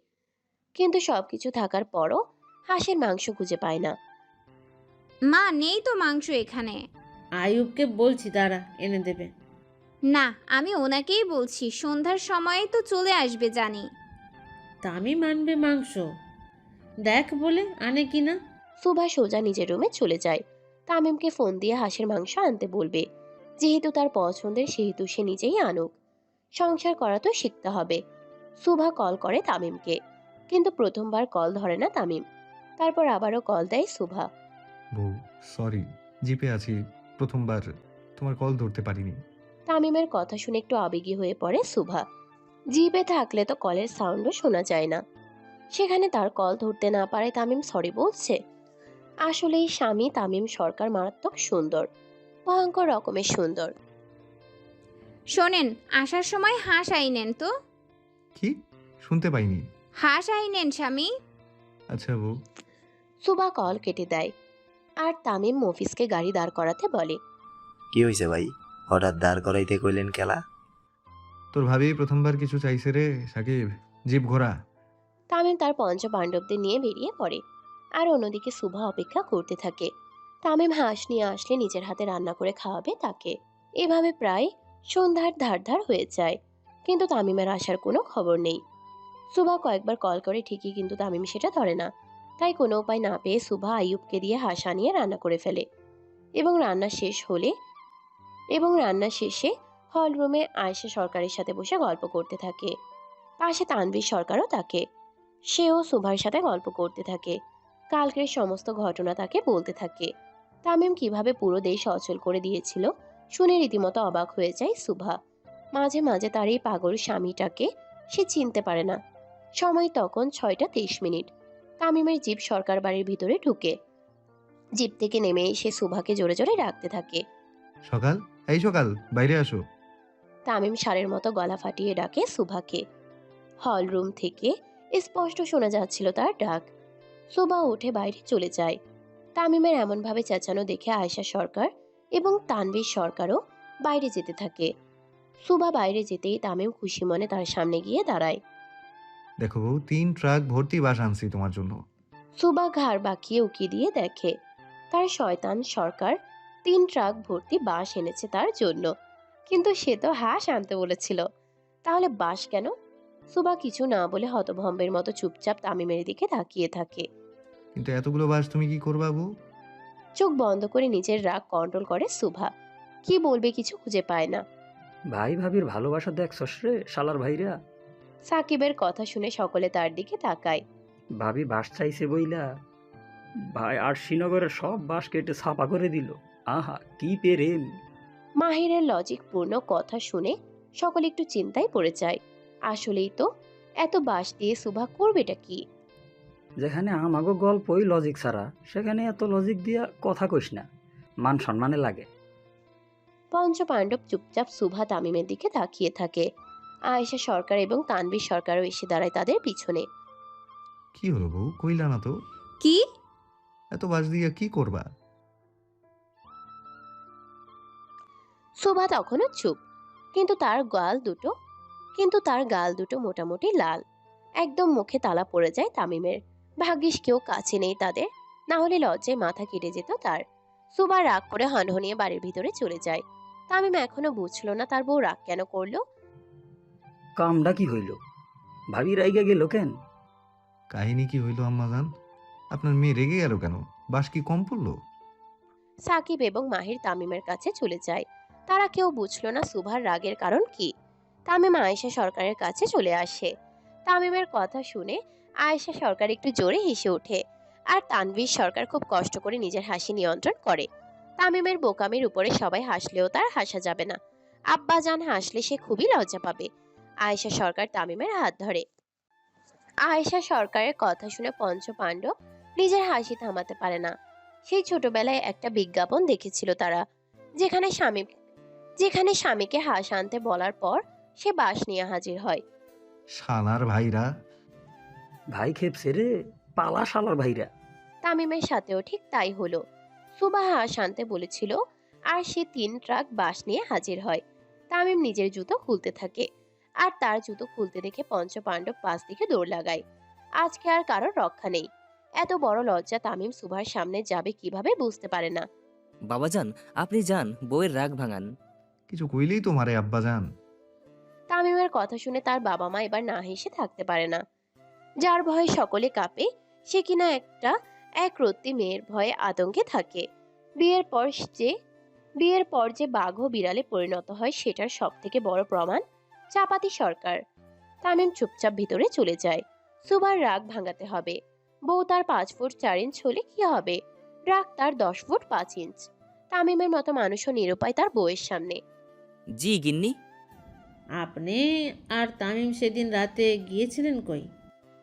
কিন্তু সবকিছু থাকার পরও হাঁসের মাংস খুঁজে পায় না। মা, নেই তো মাংস এখানে। আয়ুবকে বলছি, দাঁড়া এনে দেবে। না, আমি ওনাকেই বলছি, সন্ধ্যার সময়ে তো চলে আসবে জানি। তামিম আনবে মাংস, দেখ বলে আনে কিনা। শুভা সোজা নিজের রুমে চলে যায়। তামিমকে ফোন দিয়ে হাঁসের মাংস আনতে বলবে। যেহেতু তার পছন্দের সেহেতু সে নিজেই আনুক। সংসার করা তো শিখতে হবে। শুভা কল করে তামিমকে, কিন্তু প্রথমবার কল ধরে না তামিম। তারপর আবারও কল দেয় শুভা। বউ, সরি, জিপে আছি, প্রথমবার তোমার কল ধরতে পারিনি। তামিমের কথা শুনে একটু আবেগী হয়ে পড়ে শুভা। জিপে থাকলে তো কলের সাউন্ডও শোনা যায় না, সেখানে তার কল ধরতে না পারে তামিম সরি বলছে। আসলেই স্বামী তামিম সরকার মারাত্মক সুন্দর, ভয়ঙ্কর রকমের সুন্দর। শোনেন, আসার সময় হাঁস আইনেন তো। কি? শুনতে পাইনি। হাঁস আইনেন স্বামী। আচ্ছা বউ। সুবা কল কেটে দেয় আর তামিম মফিজকে গাড়ি দাঁড় করাতে বলে। কি হয়েছে ভাই, হঠাৎ দাঁড় করাইতে কইলেন কেলা? তোর ভাবি প্রথমবার কিছু চাইছে রে সাকিব, জিপ ঘোরা। তামিম তার পঞ্চ পাণ্ডবদের নিয়ে বেরিয়ে পড়ে, আর অন্যদিকে সুভা অপেক্ষা করতে থাকে। তামিম হাঁস নিয়ে আসলে নিজের হাতে রান্না করে খাওয়াবে তাকে। এভাবে প্রায় সন্ধ্যার ধার হয়ে যায়, কিন্তু তামিমের আসার কোনো খবর নেই। সুভা কয়েকবার কল করে ঠিকই, কিন্তু তামিম সেটা ধরে না। তাই কোনো উপায় না পেয়ে সুভা আইয়ুবকে দিয়ে হাঁস আনিয়ে রান্না করে ফেলে এবং রান্না শেষে হল রুমে আয়েশা সরকারের সাথে বসে গল্প করতে থাকে। পাশে তানভীর সরকারও থাকে। সেও সুভার সাথে গল্প করতে থাকে। কালকের সমস্ত ঘটনা তাকে বলতে থাকে। তামিম কিভাবে পুরো দেশ অচল করে দিয়েছিল শুনে রীতিমতো অবাক হয়ে যায় সুভা। মাঝে মাঝে তার এই পাগল স্বামীটাকে সে চিনতে পারে না। সময় তখন 6টা 23 মিনিট। তামিমের জিপ সরকার বাড়ির ভিতরে ঢুকে। জিপ থেকে নেমে এসে সুভাকে জোরে জোরে ডাকতে থাকে। সকাল, এই সকাল, বাইরে আসো। তামিম সারের মতো গলা ফাটিয়ে ডাকে সুভাকে। হল রুম থেকে স্পষ্ট শোনা যাচ্ছিল তার ডাক। সুভা উঠে বাইরে চলে যায়। তামিমের এমনভাবে চেঁচানো দেখে আয়েশা সরকার এবং তানভীর সরকারও বাইরে যেতে থাকে। সুভা বাইরে যেতেই তামিম খুশি মনে তার সামনে গিয়ে দাঁড়ায়। দেখো বউ, 3 ট্রাক ভর্তি বাস আনছি তোমার জন্য। সুভা ঘাড় বাঁকিয়ে উকি দিয়ে দেখে তার শয়তান সরকার 3 ট্রাক ভর্তি বাঁশ এনেছে তার জন্য, কিন্তু সে তো হাঁস আনতে বলেছিল। তাহলে বাঁশ কেন? সুভা কিছু না বলে হতভম্বের মতো চুপচাপ তামিমের দিকে তাকিয়ে থাকে। কিন্তু এতগুলো বাস তুমি কি করবা বউ? চোখ বন্ধ করে নিজের রাগ কন্ট্রোল করে সুভা। কি বলবে কিছু খুঁজে পায় না। ভাই ভাবির ভালোবাসা দেখছস রে শালার ভাইরা। সাকিবের কথা শুনে সকলে তার দিকে তাকায়। ভাবি বাস চাইছে বইলা ভাই আর শ্রীনগরের সব বাস কেটে ছাপা করে দিল। আহা কি প্রেম। মাহিরের লজিকপূর্ণ কথা শুনে সকলে একটু চিন্তায় পড়ে যায়। আসলেই তো, এত বাঁশ দিয়ে সুভা করবেটা কি? যেখানে আমাগো গল্পই লজিক ছাড়া, সেখানে এত লজিক দিয়া কথা কইস না, মান সম্মানে লাগে। পঞ্চপাণ্ডব চুপচাপ সুভা তামিমের দিকে তাকিয়ে থাকে। আয়েশা সরকার এবং তানভীর সরকারও এসে দাঁড়ায় তাদের পিছনে। কি হলো বউ, কইলা না তো? কি? এত বাস দিয়ে কি করবা? সুভা তখনও চুপ, কিন্তু তার গাল দুটো মোটামুটি লাল। একদম মুখে তালা পড়ে যায় তামিমের। ভাগ্যিস কেউ কাছে নেই তাদের, না হলে লজ্জায় মাথা কেটে যেত তার। সুভা রাগ করে হনহনিয়ে বাড়ির ভিতরে চলে যায়। তামিম এখনো বুঝলো না তার বউ রাগ কেন করলো। কামটা কি হইল? ভাবি রাইগা গেল কেন? কাহিনী কি হইল আম্মাজান? আপনার মেয়ে রেগে গেল কেন? বাস কি কম পড়লো? সাকিব এবং মাহির তামিমের কাছে চলে যায়। তারা কেউ বুঝলো না সুভার রাগের কারণ কি। তামিম আয়েশা সরকারের কাছে চলে আসে। তামিমের কথা শুনে আয়েশা সরকার একটু জোরে হেসে ওঠে, আর তানভীর সরকার খুব কষ্ট করে নিজের হাসি নিয়ন্ত্রণ করে। তামিমের বোকামির উপরে সবাই হাসলেও তার হাসা যাবে না। আব্বাজান হাসলে সে খুবই লজ্জা পাবে। আয়েশা সরকার তামিমের হাত ধরে। আয়েশা সরকারের কথা শুনে পঞ্চপাণ্ডব নিজের হাসি থামাতে পারে না। সেই ছোটবেলায় একটা বিজ্ঞাপন দেখেছিল তারা, যেখানে স্বামীকে হাঁস আনতে বলার পর সে বাঁশ নিয়ে হাজির হয়। শালার ভাইরা! ভাই খেপছে রে, পালা শালার ভাইরা। তামিমের সাথেও ঠিক তাই হলো। সুবা হাঁস আনতে বলেছিল, আর সে 3 ট্রাক বাঁশ নিয়ে হাজির হয়। তামিম নিজের জুতো খুলতে থাকে, আর তার জুতো খুলতে দেখে পঞ্চপাণ্ডব পাশ দিকে দৌড় লাগায়। আজকে আর কারোর রক্ষা নেই। এত বড় লজ্জা তামিম সুভার সামনে যাবে কিভাবে বুঝতে পারে না। বাবাজান, আপনি যান, বউয়ের রাগ ভাঙান। কিছু কইলেই তো মারে আব্বাজান। তামিমের কথা শুনে তার বাবা মা এবার না হেসে থাকতে পারে না। যার ভয়ে সকলে কাঁপে, সে কিনা একরত্তি মেয়ের ভয়ে আতঙ্কে থাকে। বিয়ের পর যে বাঘ ও বিড়ালে পরিণত হয় সেটার সব থেকে বড় প্রমাণ চাপাতি সরকার। তামিম চুপচাপ ভিতরে চলে যায়। সুভার রাগ ভাঙাতে হবে। বউ তার 5 ফুট 4 ইঞ্চ হলে কি হবে, রাগ তার 10 ফুট 5 ইঞ্চ। তামিমের মতো মানুষও নিরুপায় তার বউয়ের সামনে। জি গিন্নি। আপনি আর তামিম সেদিন রাতে গিয়েছিলেন কই?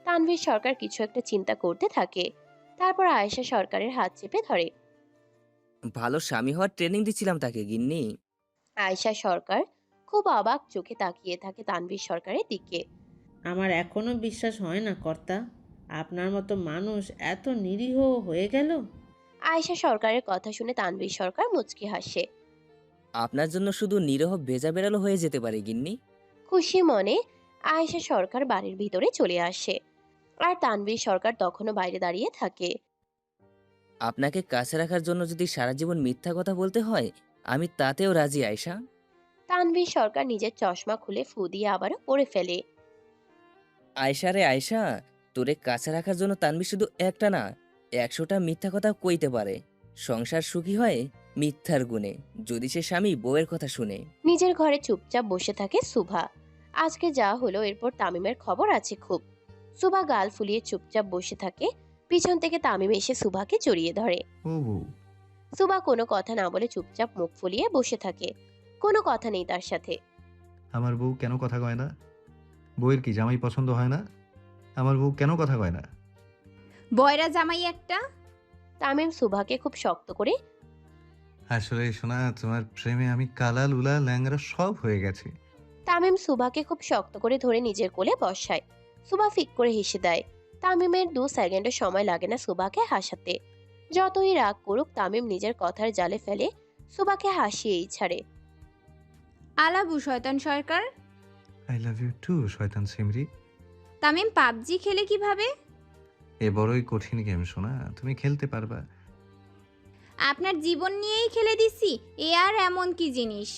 তানভীর সরকার কিছু একটা চিন্তা করতে থাকে, তারপর আয়েশা সরকারের হাত চেপে ধরে। ভালো স্বামী হওয়ার ট্রেনিং দিচ্ছিলাম তাকে গিন্নি। আয়েশা সরকার খুব অবাক চোখে তাকিয়ে থাকে তানভীর সরকারের দিকে। আমার এখনো বিশ্বাস হয় না কর্তা, আপনার মতো মানুষ এত নিরীহ হয়ে গেল। আয়েশা সরকারের কথা শুনে তানভীর সরকার মুচকি হাসে। আপনার জন্য শুধু নিরহ ভেজা বেড়ালো হয়ে যেতে পারে গিন্নি। খুশি মনে আয়েশা সরকার বাড়ির ভিতরে চলে আসে, আর তানভীর সরকার তখনও বাইরে দাঁড়িয়ে থাকে। আপনাকে কাছে রাখার জন্য যদি সারা জীবন মিথ্যা কথা বলতে হয়, আমি তাতেও রাজি আয়েশা। তানভীর সরকার নিজের চশমা খুলে ফু দিয়ে আবারও পরে ফেলে। আয়শা রে আয়শা, তোরে কাছে রাখার জন্য তানভীর শুধু একটা না 100টা মিথ্যা কথা কইতে পারে। সংসার সুখী হয় মিথ্যার গুণে, যদি সে স্বামী বউয়ের কথা শুনে। নিজের ঘরে চুপচাপ বসে থাকে সুভা। আজকে যা হলো এরপর তামিমের খবর আছে খুব। সুভা গাল ফুলিয়ে চুপচাপ বসে থাকে। পিছন থেকে তামিম এসে সুভাকে জড়িয়ে ধরে। ও বউ, সুভা কোনো কথা না বলে চুপচাপ মুখ ফুলিয়ে বসে থাকে। কোনো কথা নেই তার সাথে। আমার বউ কেন কথা কয় না? বউয়ের কি জামাই পছন্দ হয় না? আমার বউ কেন কথা কয় না? বয়রা জামাই একটা। তামিম সুভাকে খুব শক্ত করে। আসলে শোনা, তোমার প্রেমে আমি কালা লুলা ল্যাংরা সব হয়ে গেছি। তামিম সুভাকে খুব শক্ত করে ধরে নিজের কোলে বসায়। সুভা ফিক করে হেসে দেয়। তামিমের 2 সেকেন্ডের সময় লাগে না সুভাকে হাসাতে। যতই রাগ করুক তামিম নিজের কথার জালে ফেলে সুভাকে হাসিয়েই ছাড়ে। আলাবু শয়তান সরকার। আই লাভ ইউ টু শয়তান সিমরি। তামিম পাবজি খেলে কিভাবে? এ বড়ই কঠিন গেম শোনা, তুমি খেলতে পারবা? আপনার জীবন নিয়েই খেলে দিছি, এ আর এমন কি জিনিস?